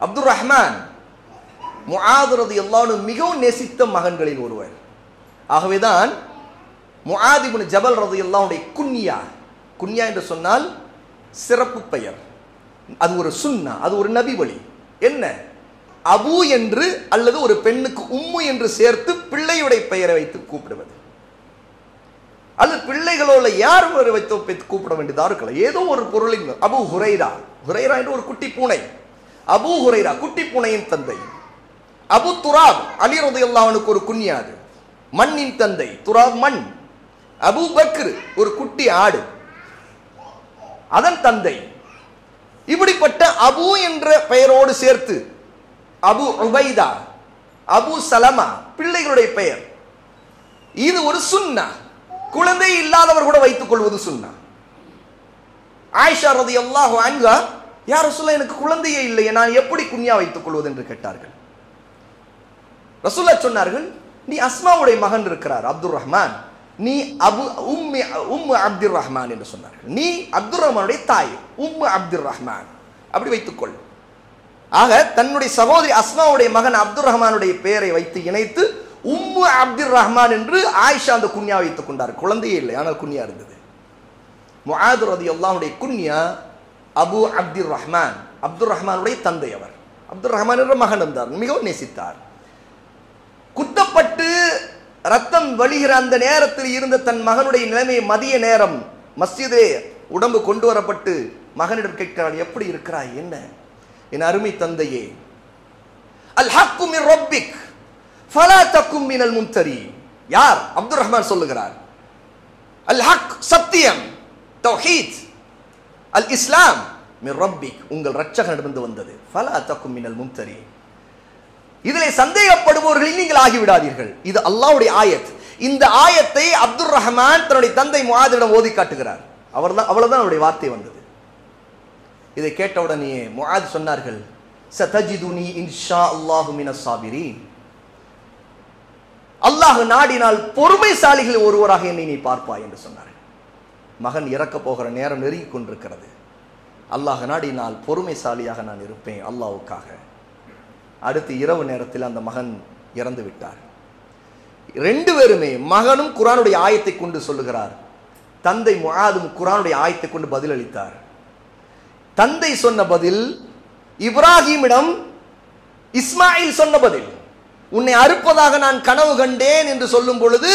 அப்துர் ரஹ்மான் முஆத் ரலியல்லாஹு அன்ஹு மிகவும் நேசித்த மகன்களில் ஒருவர். ஆகவேதான் முஆத் இப்னு ஜபல் ரலியல்லாஹு அன்ஹுடைய குன்யா என்று சொன்னால் சிறப்பு பெயர். அது ஒரு சுன்னா, அது ஒரு நபி வழி. என்ன? அபு என்று அல்லது ஒரு பெண்ணுக்கு உம்மு என்று சேர்த்து பிள்ளையுடைய பெயரை வைத்து கூப்பிடுவது, அல்லது பிள்ளைகளோட யார் வைத்து கூப்பிட வேண்டியதா இருக்கலாம். ஏதோ ஒரு பொருளின் அபு ஹுரைரா என்று ஒரு குட்டி பூனை, அபு ஹுரைரா குட்டி பூனையின் தந்தை. அபு துராப் அலி ரலியல்லாஹு அன்ஹுக்கு ஒரு குன்யாது, மண்ணின் தந்தை, துராப் மண். அபு பக்ர் ஒரு குட்டி ஆடு, அதன் தந்தை. இப்படிப்பட்ட அபு என்ற பெயரோடு சேர்த்து அபு உபைதா, அபு சலமா பிள்ளைகளுடைய பெயர். இது ஒரு சுன்னா. குழந்தை இல்லாதவர் கூட வைத்துக் கொள்வது சுன்னா. ஆயிஷா ரலியல்லாஹு அன்ஹா யா ரசூலுல்லாஹ் எனக்கு குழந்தையே இல்லை, நான் எப்படி குன்யா வைத்துக் கொள்வது என்று கேட்டார்கள். ரசூலுல்லாஹ் சொன்னார்கள், நீ அஸ்மாவுடைய மகன் இருக்கிறார் அப்துர் ரஹ்மான், நீ உம்மு அப்துர் ரஹ்மான் என்று சொன்னார்கள். நீ அப்துர் ரஹ்மானுடைய தாய் உம்மு அப்துர் ரஹ்மான், அப்படி வைத்துக்கொள். ஆக தன்னுடைய சகோதரி அஸ்மாவுடைய மகன் அப்துர் ரஹ்மானுடைய பெயரை வைத்து இணைத்து உம்மு அப்துர் ரஹ்மான் என்று ஆயிஷா அந்த குன்யா வைத்துக் கொண்டார். குழந்தையே இல்லை, ஆனால் குன்யா இருந்தது. முஆத் ரலியல்லாஹுடைய குன்யா அபு அப்துர் ரஹ்மான், அப்துர் ரஹ்மானுடைய தந்தை. அவர் அப்துர் ரஹ்மான் என்ற மகன் இருந்தார், மிகவும் நேசித்தார். குத்தப்பட்டு ரத்தம் வழிகிற அந்த நேரத்தில் இருந்த தன் மகனுடைய நிலைமையை மதிய நேரம் மஸ்ஜிதிலே உடம்பு கொண்டு வரப்பட்டு மகனிடம் கேட்கிறார், எப்படி இருக்கிறாய், என்ன? என் அருமை தந்தையே, அல் ஹக்கு மின் ரப்பிக் ஃபலா தகும் மினல் மும்தரி. யார்? அப்துர் ரஹ்மான் சொல்லுகிறார். அல் ஹக் சத்தியம், தௌஹீத், அல் இஸ்லாம் மின் ரப்பிக் உங்கள் இரட்சகனிடமிருந்து வந்தது. ஃபலா தகும் மினல் மும்தரி, இதிலே சந்தேகப்படுபவர்களில் நீங்கள் ஆகிவிடாதீர்கள். இது அல்லாஹ்வுடைய ஆயத். இந்த ஆயத்தை அப்துர் ரஹ்மான் தன்னுடைய தந்தை முஆதிடம் ஓதி காட்டுகிறார். அவ்வளவுதான் அவருடைய வார்த்தை வந்தது. இதை கேட்டவுடனே முஆத் சொன்னார்கள், சதஜிதுனி இன்ஷா அல்லாஹு மினஸ் சாபிரீன், அல்லாஹ் நாடினால் பொறுமைசாலிகள் ஒருவராக என்னை நீ பார்ப்பாய் என்று சொன்னார்கள். மகன் இறக்க போகிற நேரம் நெருங்கி கொண்டிருக்கிறது. அல்லாஹ் நாடினால் பொறுமைசாலியாக நான் இருப்பேன் அல்லாஹ்வுக்காக. அடுத்து இரவு நேரத்தில் அந்த மகன் இறந்து விட்டார். ரெண்டு பேருமே, மகனும் குர்ஆனுடைய ஆயத்தை கொண்டு சொல்லுகிறார், தந்தை முஆதும் குர்ஆனுடைய ஆயத்தை கொண்டு பதில் அளித்தார். தந்தை சொன்ன பதில் இப்ராஹீமிடம் இஸ்மாயில் சொன்ன பதில். உன்னை அறுப்பதாக நான் கனவு கண்டேன் என்று சொல்லும் பொழுது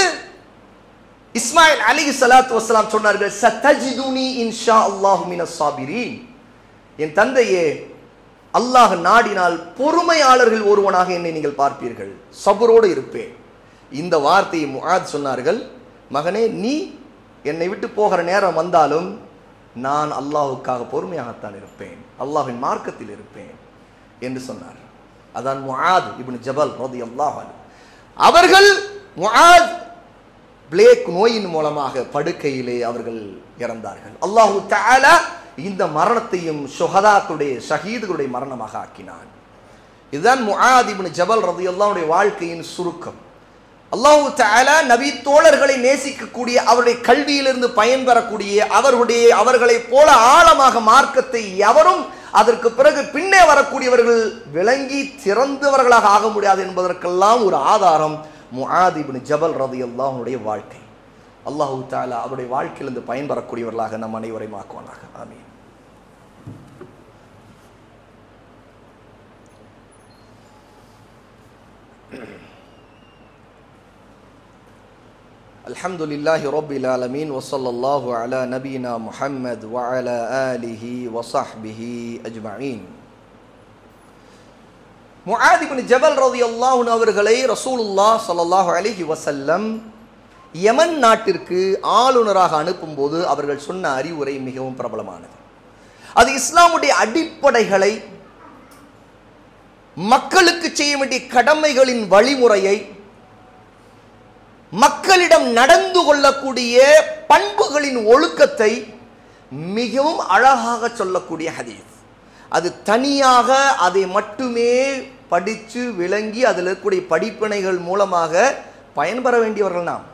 இஸ்மாயில் அலைஹிஸ்ஸலாத்து வஸ்ஸலாம் சொன்னார்கள், சதஜிதுனி இன்ஷா அல்லாஹு மினஸ் சாபிரீன், என் தந்தையே, அல்லாஹ் நாடினால் பொறுமையாளர்கள் ஒருவனாக என்னை நீங்கள் பார்ப்பீர்கள், சபரோடு இருப்பேன். இந்த வார்த்தையை முஆத் சொன்னார்கள், மகனே, நீ என்னை விட்டு போகிற நேரம் வந்தாலும் நான் அல்லாஹ்வுக்காக பொறுமையாகத்தான் இருப்பேன், அல்லாஹ்வின் மார்க்கத்தில் இருப்பேன் என்று சொன்னார். அதான் முஆத் இப்னு ஜபல் ரலியல்லாஹு அன்ஹு. அவர்கள் முஆத் பிளேக் நோயின் மூலமாக படுக்கையிலே அவர்கள் இறந்தார்கள். அல்லாஹு தஆலா இந்த மரணத்தையும் ஷுஹதாக்களுடைய ஷஹீதுகளுடைய மரணமாக ஆக்கினான். இதுதான் முஆத் இப்னு ஜபல் ரலியல்லாஹு அன்ஹுடைய வாழ்க்கையின் சுருக்கம். அல்லாஹு தஆலா நபி தோழர்களை நேசிக்கக்கூடிய, அவருடைய கல்வியிலிருந்து பயன்பெறக்கூடிய, அவர்களைப் போல ஆழமாக மார்க்கத்தை எவரும் அதற்கு பிறகு பின்னே வரக்கூடியவர்கள் விளங்கி சிறந்தவர்களாக ஆக முடியாது என்பதற்கெல்லாம் ஒரு ஆதாரம் முஆத் இப்னு ஜபல் ரலியல்லாஹு அன்ஹுடைய வாழ்க்கை. அல்லாஹு தஆலா அவருடைய வாழ்க்கையிலிருந்து பயன்பெறக்கூடியவர்களாக நம் அனைவரையும் ஆக்குவானாக. ஆமீன். அல்ஹம்துலில்லாஹி ரப்பில் ஆலமீன் வஸல்லல்லாஹு அலா நபியினா முஹம்மத் வஅலா ஆலிஹி வஸஹ்பிஹி அஜ்மஈன். முஆத் இப்னு ஜபல் ரலியல்லாஹு அன்ஹு அவர்களை ரசூலுல்லாஹ் ஸல்லல்லாஹு அலைஹி வஸல்லம் யமன் நாட்டிற்கு ஆளுநராக அனுப்பும்போது அவர்கள் சொன்ன அறிவுரை மிகவும் பிரபலமானது. அது இஸ்லாமுடைய அடிப்படைகளை, மக்களுக்கு செய்ய வேண்டிய கடமைகளின் வழிமுறையை, மக்களிடம் நடந்து கொள்ளக்கூடிய பண்புகளின் ஒழுக்கத்தை மிகவும் அழகாக சொல்லக்கூடிய ஹதீஸ். அது தனியாக அதை மட்டுமே படித்து விளங்கி அதில் இருக்கக்கூடிய படிப்பினைகள் மூலமாக பயன்பெற வேண்டியவர்கள் நாம்.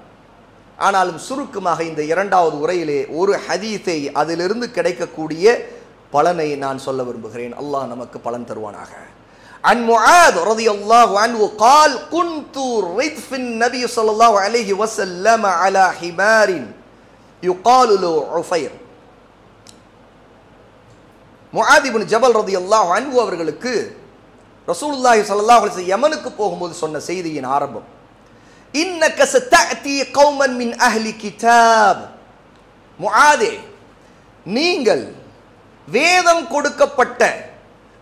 ஆனாலும் சுருக்கமாக இந்த இரண்டாவது உரையிலே ஒரு ஹதீஸை, அதிலிருந்து கிடைக்கக்கூடிய பலனை நான் சொல்ல விரும்புகிறேன். அல்லாஹ் நமக்கு பலன் தருவானாக. عن معاذ رضي الله عنه قال كنت ردف النبي صلى الله عليه وسلم على حمار يقال له عفير. முஆத் இப்னு ஜபல் ரலியல்லாஹு அன்ஹு அவர்களுக்கு ரசூலுல்லாஹி ஸல்லல்லாஹு அலைஹி வஸல்லம் யமனுக்கு போகும்போது சொன்ன செய்தியின் ஆரம்பம், இன்னக சதஅதி கௌமன் மின் அஹ்லி கிதாப். முஆதே, நீங்கள் வேதம் கொடுக்கப்பட்ட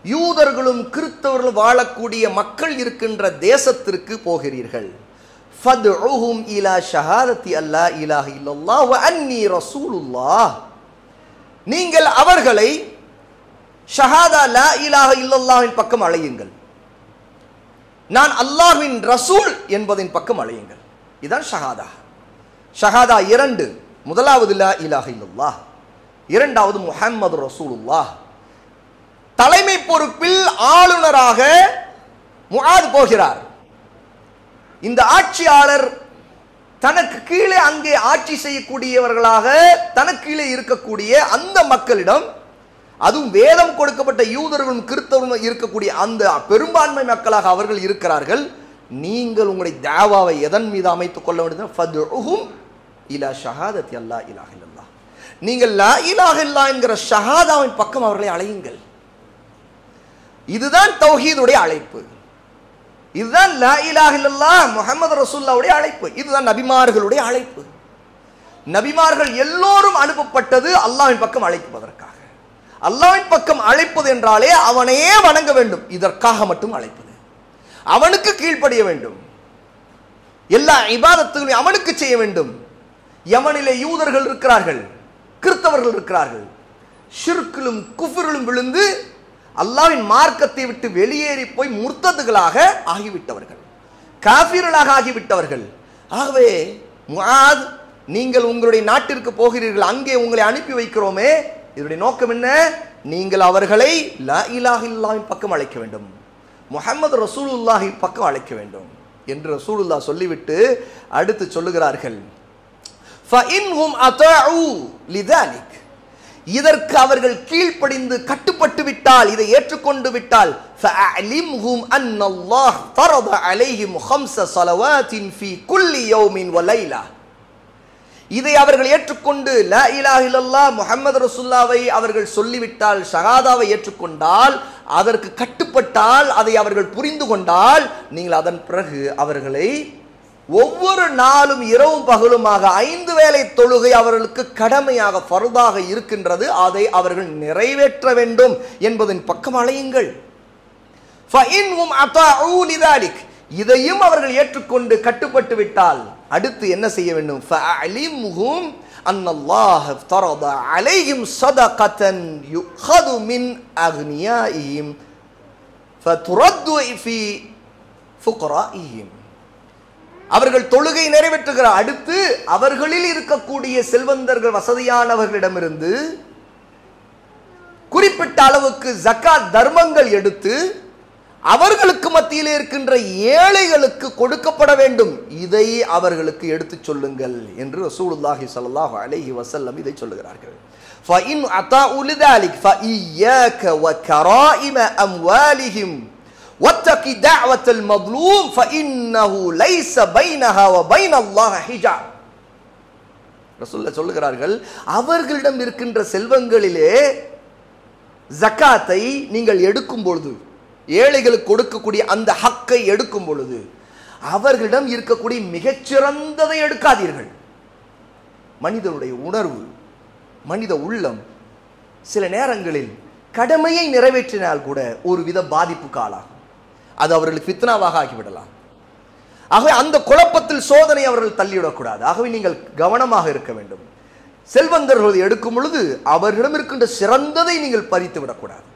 யூதர்களும் கிறிஸ்தவர்களும் வாழக்கூடிய மக்கள் இருக்கின்ற தேசத்திற்கு போகிறீர்கள். ஃபத்உஹும் இலா ஷஹாதத்தி அல்லா இலாஹ இல்லல்லாஹ் வ அன்னி ரசூலுல்லாஹ். நீங்கள் அவர்களை ஷஹாதா லா இலாஹ இல்லல்லாஹ்வின் பக்கம் அழையுங்கள், நான் அல்லாஹ்வின் ரசூல் என்பதின் பக்கம் அழையுங்கள். இதுதான் ஷஹாதா. ஷஹாதா இரண்டு, முதலாவது லா இலாஹ இல்லல்லாஹ், இரண்டாவது முஹம்மது ரசூலுல்லாஹ். தலைமை பொறுப்பில் ஆளுநராக முஆத் போகிறார். இந்த ஆட்சியாளர் தனக்கு கீழே அங்கே ஆட்சி செய்யக்கூடியவர்களாக தனக்கு கீழே இருக்கக்கூடிய அந்த மக்களிடம், அதுவும் வேதம் கொடுக்கப்பட்ட யூதர்களும் கிறிஸ்தவர்களும் இருக்கக்கூடிய அந்த பெரும்பான்மை மக்களாக அவர்கள் இருக்கிறார்கள். நீங்கள் உங்களுடைய தாவாவை எதன் மீது அமைத்துக் கொள்ள வேண்டும்? ஃபதுஉஹும் இலா ஷஹாதத்தி அல்லா இலாஹ இல்லல்லாஹ். நீங்கள் லா இலாஹ இல்லல்லாஹ் என்கிற ஷஹாதாவின் பக்கம் அவர்களை அழையுங்கள். இதுதான் தௌஹீதுடைய அழைப்பு. இதுதான் லா இலாஹ இல்லல்லாஹ் முஹம்மது ரசூலுல்லாஹ்வுடைய அழைப்பு. இதுதான் நபிமார்களுடைய அழைப்பு. நபிமார்கள் எல்லோரும் அனுப்பப்பட்டது அல்லாஹ்வின் பக்கம் அழைப்பதற்காக. அல்லாஹ்வின் பக்கம் அழைப்பது என்றாலே அவனையே வணங்க வேண்டும். இதற்காக மட்டும் அழைப்பது, அவனுக்கு கீழ்ப்படிய வேண்டும், எல்லா இபாதத்துகளையும் அவனுக்கு செய்ய வேண்டும். யமனிலே யூதர்கள் இருக்கிறார்கள், கிறிஸ்தவர்கள் இருக்கிறார்கள். ஷிர்கிலும் குஃப்ரிலும் விழுந்து அல்லாஹ்வின் மார்க்கத்தை விட்டு வெளியேறி போய் முர்த்ததுகளாக ஆகிவிட்டவர்கள், காஃபிர்களாக ஆகிவிட்டவர்கள். ஆகவே முஆத், நீங்கள் உங்களுடைய நாட்டிற்கு போகிறீர்கள், அங்கே உங்களை அனுப்பி வைக்கிறோமே, இதனுடைய நோக்கம் என்ன? நீங்கள் அவர்களை லா இலாஹ இல்லல்லாஹ்வின் பக்கம் அழைக்க வேண்டும், முஹம்மது ரசூலுல்லாஹின் பக்கம் அழைக்க வேண்டும் என்று ரசூலுல்லாஹ் சொல்லிவிட்டு அடுத்து சொல்லுகிறார்கள், ஃபஇன்ஹும் அதாஉ லிதாலிக், இதற்கு அவர்கள் கீழ்ப்படிந்து கட்டுப்பட்டு விட்டால், இதை ஏற்றுக்கொண்டு விட்டால், ஃபஅலிம்ஹும் அன்னல்லாஹ் ஃபரத அலைஹிம் 5 ஸலவாத்தின் ஃபீ குல்லி யௌமின் வ லைலா, இதை அவர்கள் ஏற்றுக்கொண்டு லா இலாஹ இல்லல்லாஹ் முஹம்மது ரசூலுல்லாஹ்வை அவர்கள் சொல்லிவிட்டால், ஷஹாதாவை ஏற்றுக்கொண்டால், அதற்கு கட்டுப்பட்டால், அதை அவர்கள் புரிந்து கொண்டால், நீங்கள் அதன் பிறகு அவர்களை ஒவ்வொரு நாளும் இரவும் பகலுமாக 5 வேளை தொழுகை அவர்களுக்கு கடமையாக ஃபர்தாக இருக்கின்றது, அதை அவர்கள் நிறைவேற்ற வேண்டும் என்பதன் பக்கம் அழையுங்கள். ஃபஇன்ஹும் அதாஉ லிதாலிக், இதையும் அவர்கள் ஏற்றுக்கொண்டு கட்டுப்பட்டு விட்டால் அடுத்து என்ன செய்ய வேண்டும்? ஃபஅலிம்ஹும் அன்னல்லாஹ் ஃபரத அலைஹிம் ஸதகத்தன் யுഖது மின் அக்னியாஇஹிம் ஃபதுரது ஃபீ ஃபுகராஇஹிம், அவர்கள் தொழுகை நிறைவேற்றுகிற அடுத்து அவர்களில் இருக்கக்கூடிய செல்வந்தர்கள் வசதியானவர்களிடமிருந்து குறிப்பிட்ட அளவுக்கு ஜக்காத் தர்மங்கள் எடுத்து அவர்களுக்கு மத்தியில் இருக்கின்ற ஏழைகளுக்கு கொடுக்கப்பட வேண்டும், இதை அவர்களுக்கு எடுத்து சொல்லுங்கள் என்று ரசூலுல்லாஹி ஸல்லல்லாஹு அலைஹி வஸல்லம் இதை சொல்லுகிறார்கள். ஃபஇன் அதாஉ லிதாலிக் ஃபஇய்யாக வகராயிம அம்வாலிஹிம் வத்தகி தஅவத்தல் மظلوم ஃபஇன்னஹு லைஸ பைனஹா வ பைனல்லாஹி ஹிஜாப். ரசூலுல்லாஹ் சொல்லுகிறார்கள், அவர்களிடம் இருக்கின்ற செல்வங்களிலே ஜக்காத்தை நீங்கள் எடுக்கும் பொழுது, ஏழைகளுக்கு கொடுக்கக்கூடிய அந்த ஹக்கை எடுக்கும் பொழுது, அவர்களிடம் இருக்கக்கூடிய மிகச்சிறந்ததை எடுக்காதீர்கள். மனிதனுடைய உணர்வு, மனித உள்ளம் சில நேரங்களில் கடமையை நிறைவேற்றினால் கூட ஒரு வித பாதிப்புக்கு ஆளாகும். அது அவர்களுக்கு ஃபித்னாவாக ஆகிவிடலாம். ஆகவே அந்த குழப்பத்தில் சோதனை அவர்கள் தள்ளிவிடக்கூடாது. ஆகவே நீங்கள் கவனமாக இருக்க வேண்டும். செல்வந்தர்கள் எடுக்கும் பொழுது அவர்களிடம் இருக்கின்ற சிறந்ததை நீங்கள் பறித்து விடக்கூடாது.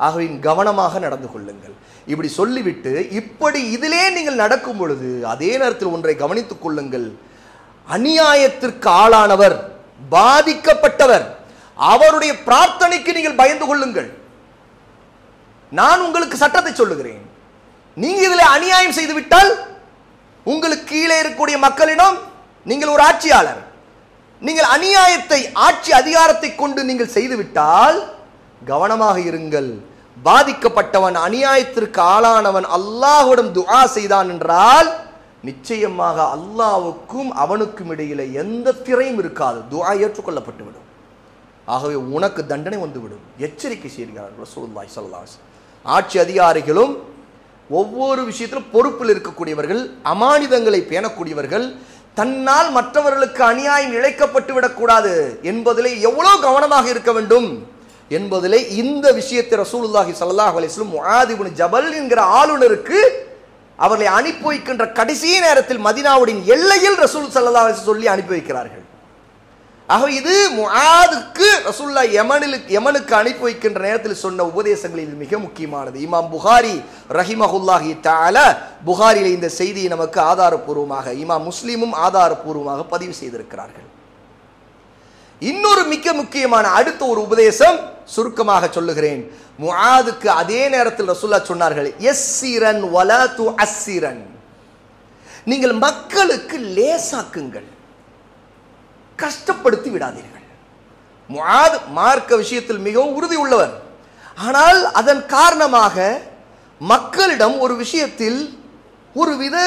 ஆகவே கவனமாக நடந்து கொள்ளுங்கள். இப்படி சொல்லிவிட்டு, இப்படி இதிலே நீங்கள் நடக்கும் பொழுது அதே நேரத்தில் ஒன்றை கவனித்துக் கொள்ளுங்கள், அநியாயத்திற்கு ஆளானவர், பாதிக்கப்பட்டவர், அவருடைய பிரார்த்தனைக்கு நீங்கள் பயந்து கொள்ளுங்கள். நான் உங்களுக்கு சட்டத்தை சொல்லுகிறேன், நீங்க இதில் அநியாயம் செய்து விட்டால், உங்களுக்கு கீழே இருக்கக்கூடிய மக்களிடம் நீங்கள் ஒரு ஆட்சியாளர், நீங்கள் அநியாயத்தை ஆட்சி அதிகாரத்தை கொண்டு நீங்கள் செய்துவிட்டால் கவனமாக இருங்கள். பாதிக்கப்பட்டவன், அநியாயத்திற்கு ஆளானவன் அல்லாஹ்விடம் துஆ செய்தான் என்றால் நிச்சயமாக அல்லாஹ்வுக்கும் அவனுக்கும் இடையில எந்த திரையும் இருக்காது, துஆ ஏற்றுக்கொள்ளப்பட்டுவிடும். ஆகவே உனக்கு தண்டனை வந்துவிடும். எச்சரிக்கை செய்கிறார் ரசூலுல்லாஹி ஸல்லல்லாஹு அலைஹி வஸல்லம். ஆட்சி அதிகாரிகளும் ஒவ்வொரு விஷயத்திலும் பொறுப்பில் இருக்கக்கூடியவர்கள், அமானிதங்களை பேணக்கூடியவர்கள், தன்னால் மற்றவர்களுக்கு அநியாயம் இழைக்கப்பட்டு விடக்கூடாது என்பதிலே எவ்வளவு கவனமாக இருக்க வேண்டும் என்பதிலே இந்த விஷயத்தை ரசூலுல்லாஹி ஸல்லல்லாஹு அலைஹி வஸல்லம் முஆத் இப்னு ஜபல் என்கிற ஆளுநருக்கு அவர்களை அனுப்பி வைக்கின்ற கடைசி நேரத்தில் மதீனாவுடைய எல்லையில் ரசூல் ஸல்லல்லாஹு அலைஹி வஸல்லம் சொல்லி அனுப்பி வைக்கிறார்கள். ஆக இது முஆதுக்கு ரசூலுல்லாஹ் யமனுக்கு அனுப்பி வைக்கின்ற நேரத்தில் சொன்ன உபதேசங்களில் மிக முக்கியமானது. இமாம் புகாரி ரஹிமஹுல்லாஹி தஆலா புகாரிலே இந்த செய்தியை நமக்கு ஆதாரப்பூர்வமாக, இமாம் முஸ்லிமும் ஆதாரப்பூர்வமாக பதிவு செய்திருக்கிறார்கள். இன்னொரு மிக முக்கியமான அடுத்த ஒரு உபதேசம், சுருக்கமாக சொல்லுகிறேன். முஆதுக்கு அதே நேரத்தில் ரசூலுல்லாஹ் சொன்னார்கள், யஸ்ஸிரன் வலா துஅஸ்ஸிரன், நீங்கள் மக்களுக்கு லேசாக்குங்கள், கஷ்டப்படுத்தி விடாதீர்கள். முஆத் மார்க்க விஷயத்தில் மிகவும் உறுதி உள்ளவர். ஆனால் அதன் காரணமாக மக்களிடம் ஒரு விஷயத்தில் ஒருவித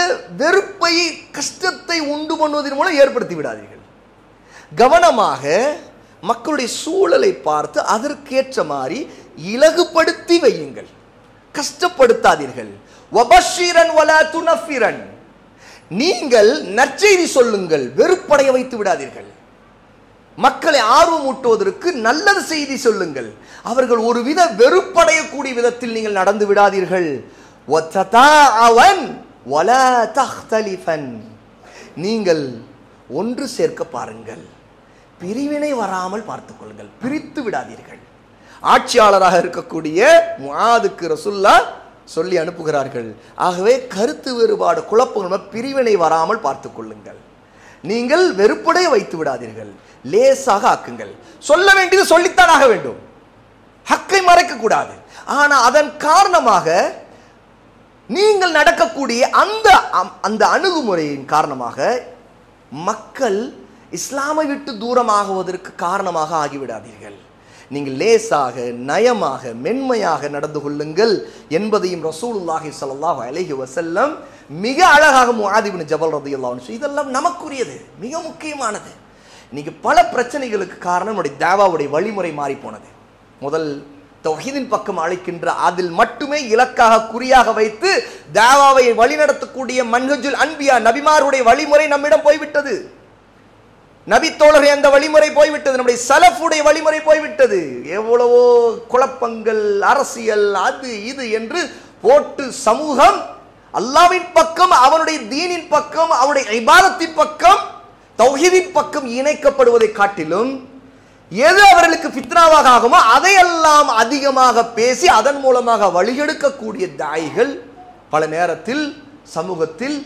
வெறுப்பை, கஷ்டத்தை உண்டு பண்ணுவதன் மூலம் ஏற்படுத்தி விடாதீர்கள். கவனமாக மக்களுடைய சூழலை பார்த்து அதற்கேற்ற மாதிரி இலகுபடுத்தி வையுங்கள், கஷ்டப்படுத்தாதீர்கள். வபஷிரன் வலா துனஃபிரன், நீங்கள் நற்செய்தி சொல்லுங்கள், வெறுப்படைய வைத்து விடாதீர்கள். மக்களை ஆர்வமூட்டுவதற்கு நல்லது செய்தி சொல்லுங்கள், அவர்கள் ஒருவித வெறுப்படையக்கூடிய விதத்தில் நீங்கள் நடந்து விடாதீர்கள். நீங்கள் ஒன்று சேர்க்க பாருங்கள், பிரிவினை வராமல் பார்த்துக் கொள்ளுங்கள், பிரித்து விடாதீர்கள். ஆட்சியாளராக இருக்கக்கூடிய முஆதுக்கு ரசூலுல்லாஹ் சொல்லி அனுப்புகிறார்கள். ஆகவே கருத்து வேறுபாடு, குழப்பங்கள், பிரிவினை வராமல் பார்த்துக் கொள்ளுங்கள், நீங்கள் வெறுப்படைய வைத்து விடாதீர்கள், லேசாக ஆக்குங்கள். சொல்ல வேண்டியது சொல்லித்தான் ஆக வேண்டும், ஹக்கை மறைக்க கூடாது. ஆனா அதன் காரணமாக நீங்கள் நடக்கக்கூடிய அந்த அணுகுமுறையின் காரணமாக மக்கள் இஸ்லாமை விட்டு தூரமாகுவதற்கு காரணமாக ஆகிவிடாதீர்கள். நீங்கள் லேசாக, நயமாக, மென்மையாக நடந்து கொள்ளுங்கள் என்பதையும் ரசூலுல்லாஹி ஸல்லல்லாஹு அலைஹி வஸல்லம் மிக அழகாக முஆத் இப்னு ஜபல் ரலியல்லாஹு அன்ஹு, இதெல்லாம் நமக்குரியது, மிக முக்கியமானது. இன்னைக்கு பல பிரச்சனைகளுக்கு காரணம் நம்முடைய தாவாவுடைய வழிமுறை மாறி போனது. முதல் தௌஹீதின் பக்கம் அழைக்கின்ற அதில் மட்டுமே இலக்காக, குறியாக வைத்து தாவாவை வழிநடத்தக்கூடிய மன்ஹஜுல் அன்பியா, நபிமாருடைய வழிமுறை நம்மிடம் போய்விட்டது. நபி தோழரை அந்த வழிமுறை போய்விட்டது, நம்முடைய சலஃபுடைய வழிமுறை போய்விட்டது. எவ்வளவோ குழப்பங்கள், அரசியல், அது இது என்று போட்டு சமூகம் அல்லாஹ்வின் பக்கம், அவனுடைய தீனின் பக்கம், அவனுடைய இபாதத்தின் பக்கம், தௌஹீதின் பக்கம் இணைக்கப்படுவதை காட்டிலும் எது அவர்களுக்கு ஃபித்னாவாக ஆகுமோ அதையெல்லாம் அதிகமாக பேசி அதன் மூலமாக வழிகெடுக்கக்கூடிய தாயிகள் பல நேரத்தில் சமூகத்தில்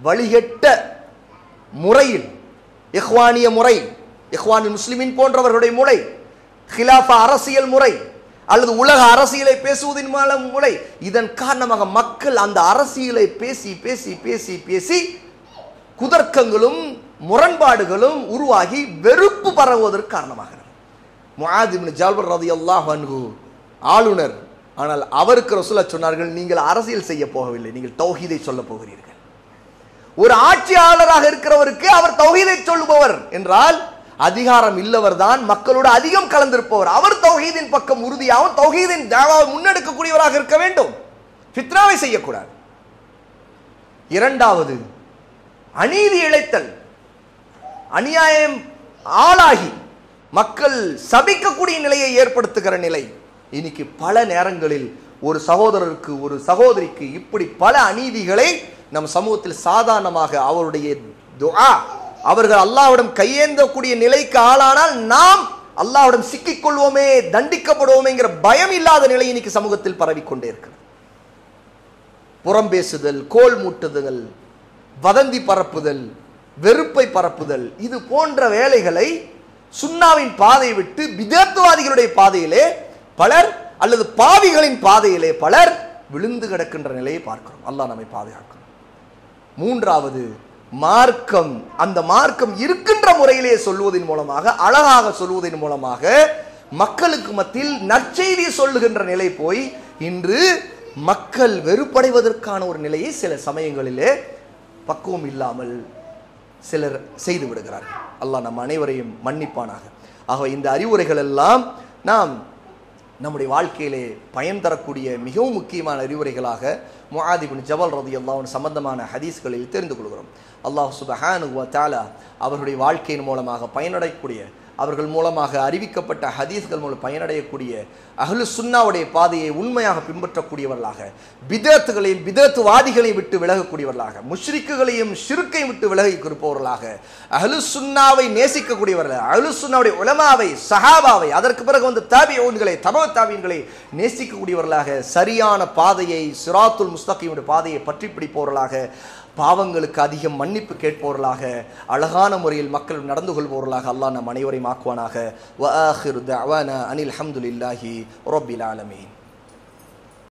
வழிகெட்ட முறையில், இஹ்வானிய முறை, இஹ்வானுல் முஸ்லிமின் போன்றவர்களுடைய முறை, ஹிலாஃபா அரசியல் முறை அல்லது உலக அரசியலை பேசுவதன் மூலம் முறை, இதன் காரணமாக மக்கள் அந்த அரசியலை பேசி பேசி பேசி பேசி குதர்க்கங்களும் முரண்பாடுகளும் உருவாகி வெறுப்பு பரவுவதற்கு காரணமாகிறது. முஆத் இப்னு ஜபல் ரலியல்லாஹு அன்ஹு ஆளுநர், ஆனால் அவருக்கு ரசூலுல்லாஹ் சொன்னார்கள், நீங்கள் அரசியல் செய்ய போகவில்லை, நீங்கள் தௌஹீதை சொல்ல போகிறீர்கள். ஒரு ஆட்சியாளராக இருக்கிறவருக்கு அவர் தௌஹீதை சொல்லுபவர் என்றால் அதிகாரம் இல்லவர் தான், மக்களோடு அதிகம் கலந்திருப்பவர். அவர் தௌஹீதின் பக்கம் உறுதியாகவும் தௌஹீதின் தாவாவை முன்னெடுக்கக்கூடியவராக இருக்க வேண்டும், ஃபித்னாவை செய்யக்கூடாது. இரண்டாவது, அநீதி இழைத்தல், அநியாயம் ஆளாகி மக்கள் சபிக்கக்கூடிய நிலையை ஏற்படுத்துகிற நிலை. இன்னைக்கு பல நேரங்களில் ஒரு சகோதரருக்கு, ஒரு சகோதரிக்கு இப்படி பல அநீதிகளை நம் சமூகத்தில் சாதாரணமாக அவருடைய துஆ, அவர்கள் அல்லாஹ்விடம் கையேந்தக்கூடிய நிலைக்கு ஆளானால் நாம் அல்லாஹ்விடம் சிக்கிக் கொள்வோமே, தண்டிக்கப்படுவோமேங்கிற பயம் இல்லாத நிலை இன்னைக்கு சமூகத்தில் பரவிக்கொண்டே இருக்கிறது. புறம் பேசுதல், கோல் மூட்டுதல், வதந்தி பரப்புதல், வெறுப்பை பரப்புதல், இது போன்ற வேலைகளை சுன்னாவின் பாதையை விட்டு பிதஅத்வாதிகளுடைய பாதையிலே பலர் அல்லது பாவிகளின் பாதையிலே பலர் விழுந்து கிடக்கின்ற நிலையை பார்க்கிறோம். அல்லாஹ் நம்மை பாதுகாக்கணும். மூன்றாவது, மார்க்கம், அந்த மார்க்கம் இருக்கின்ற முறையிலே சொல்லுவதன் மூலமாக, அழகாக சொல்லுவதன் மூலமாக மக்களுக்கு மத்தியில் நற்செய்தி சொல்லுகின்ற நிலை போய் இன்று மக்கள் வெறுப்படைவதற்கான ஒரு நிலையை சில சமயங்களிலே பக்குவம் இல்லாமல் சிலர் செய்து விடுகிறார்கள். அல்லாஹ் நம் அனைவரையும் மன்னிப்பானாக. ஆக இந்த அறிவுரைகள் எல்லாம் நாம் நம்முடைய வாழ்க்கையிலே பயன் தரக்கூடிய மிகவும் முக்கியமான அறிவுரைகளாக முஆத் இப்னு ஜபல் ரலியல்லாஹு அன்ஹு சம்பந்தமான ஹதீஸ்களில் தெரிந்து கொள்கிறோம். அல்லாஹ் சுப்ஹானஹு வ தஆலா அவர்களுடைய வாழ்க்கையின் மூலமாக பயனடையக்கூடிய, அவர்கள் மூலமாக அறிவிக்கப்பட்ட ஹதீஸ்கள் மூலம் பயனடையக்கூடிய அஹ்லு சுன்னாவுடைய பாதையை உண்மையாக பின்பற்றக்கூடியவர்களாக, பிதஅத்துகளையும் பிதஅத்துவாதிகளையும் விட்டு விலகக்கூடியவர்களாக, முஷ்ரிக்குகளையும் ஷிர்க்கையும் விட்டு விலகி இருப்பவர்களாக, அஹ்லு சுன்னாவை நேசிக்கக்கூடியவர்கள், அஹ்லு சுன்னாவுடைய உலமாவை, சஹாபாவை, அதற்கு பிறகு வந்து தாபிஊன்களை, தபஅ தாபிஈன்களை நேசிக்கக்கூடியவர்களாக, சரியான பாதையை, சிராத்துல் முஸ்தகீமுடைய பாதையை பற்றி பிடிப்பவர்களாக, பாவங்களுக்கு அதிகம் மன்னிப்பு கேட்பவர்களாக, அழகான முறையில் மக்கள் நடந்து கொள்பவர்களாக அல்லாஹ் நம் அனைவரையும் ஆக்குவானாக. வ ஆகிரு தஅவானா அனில் ஹம்துலில்லாஹி ரப்பில் ஆலமீன்.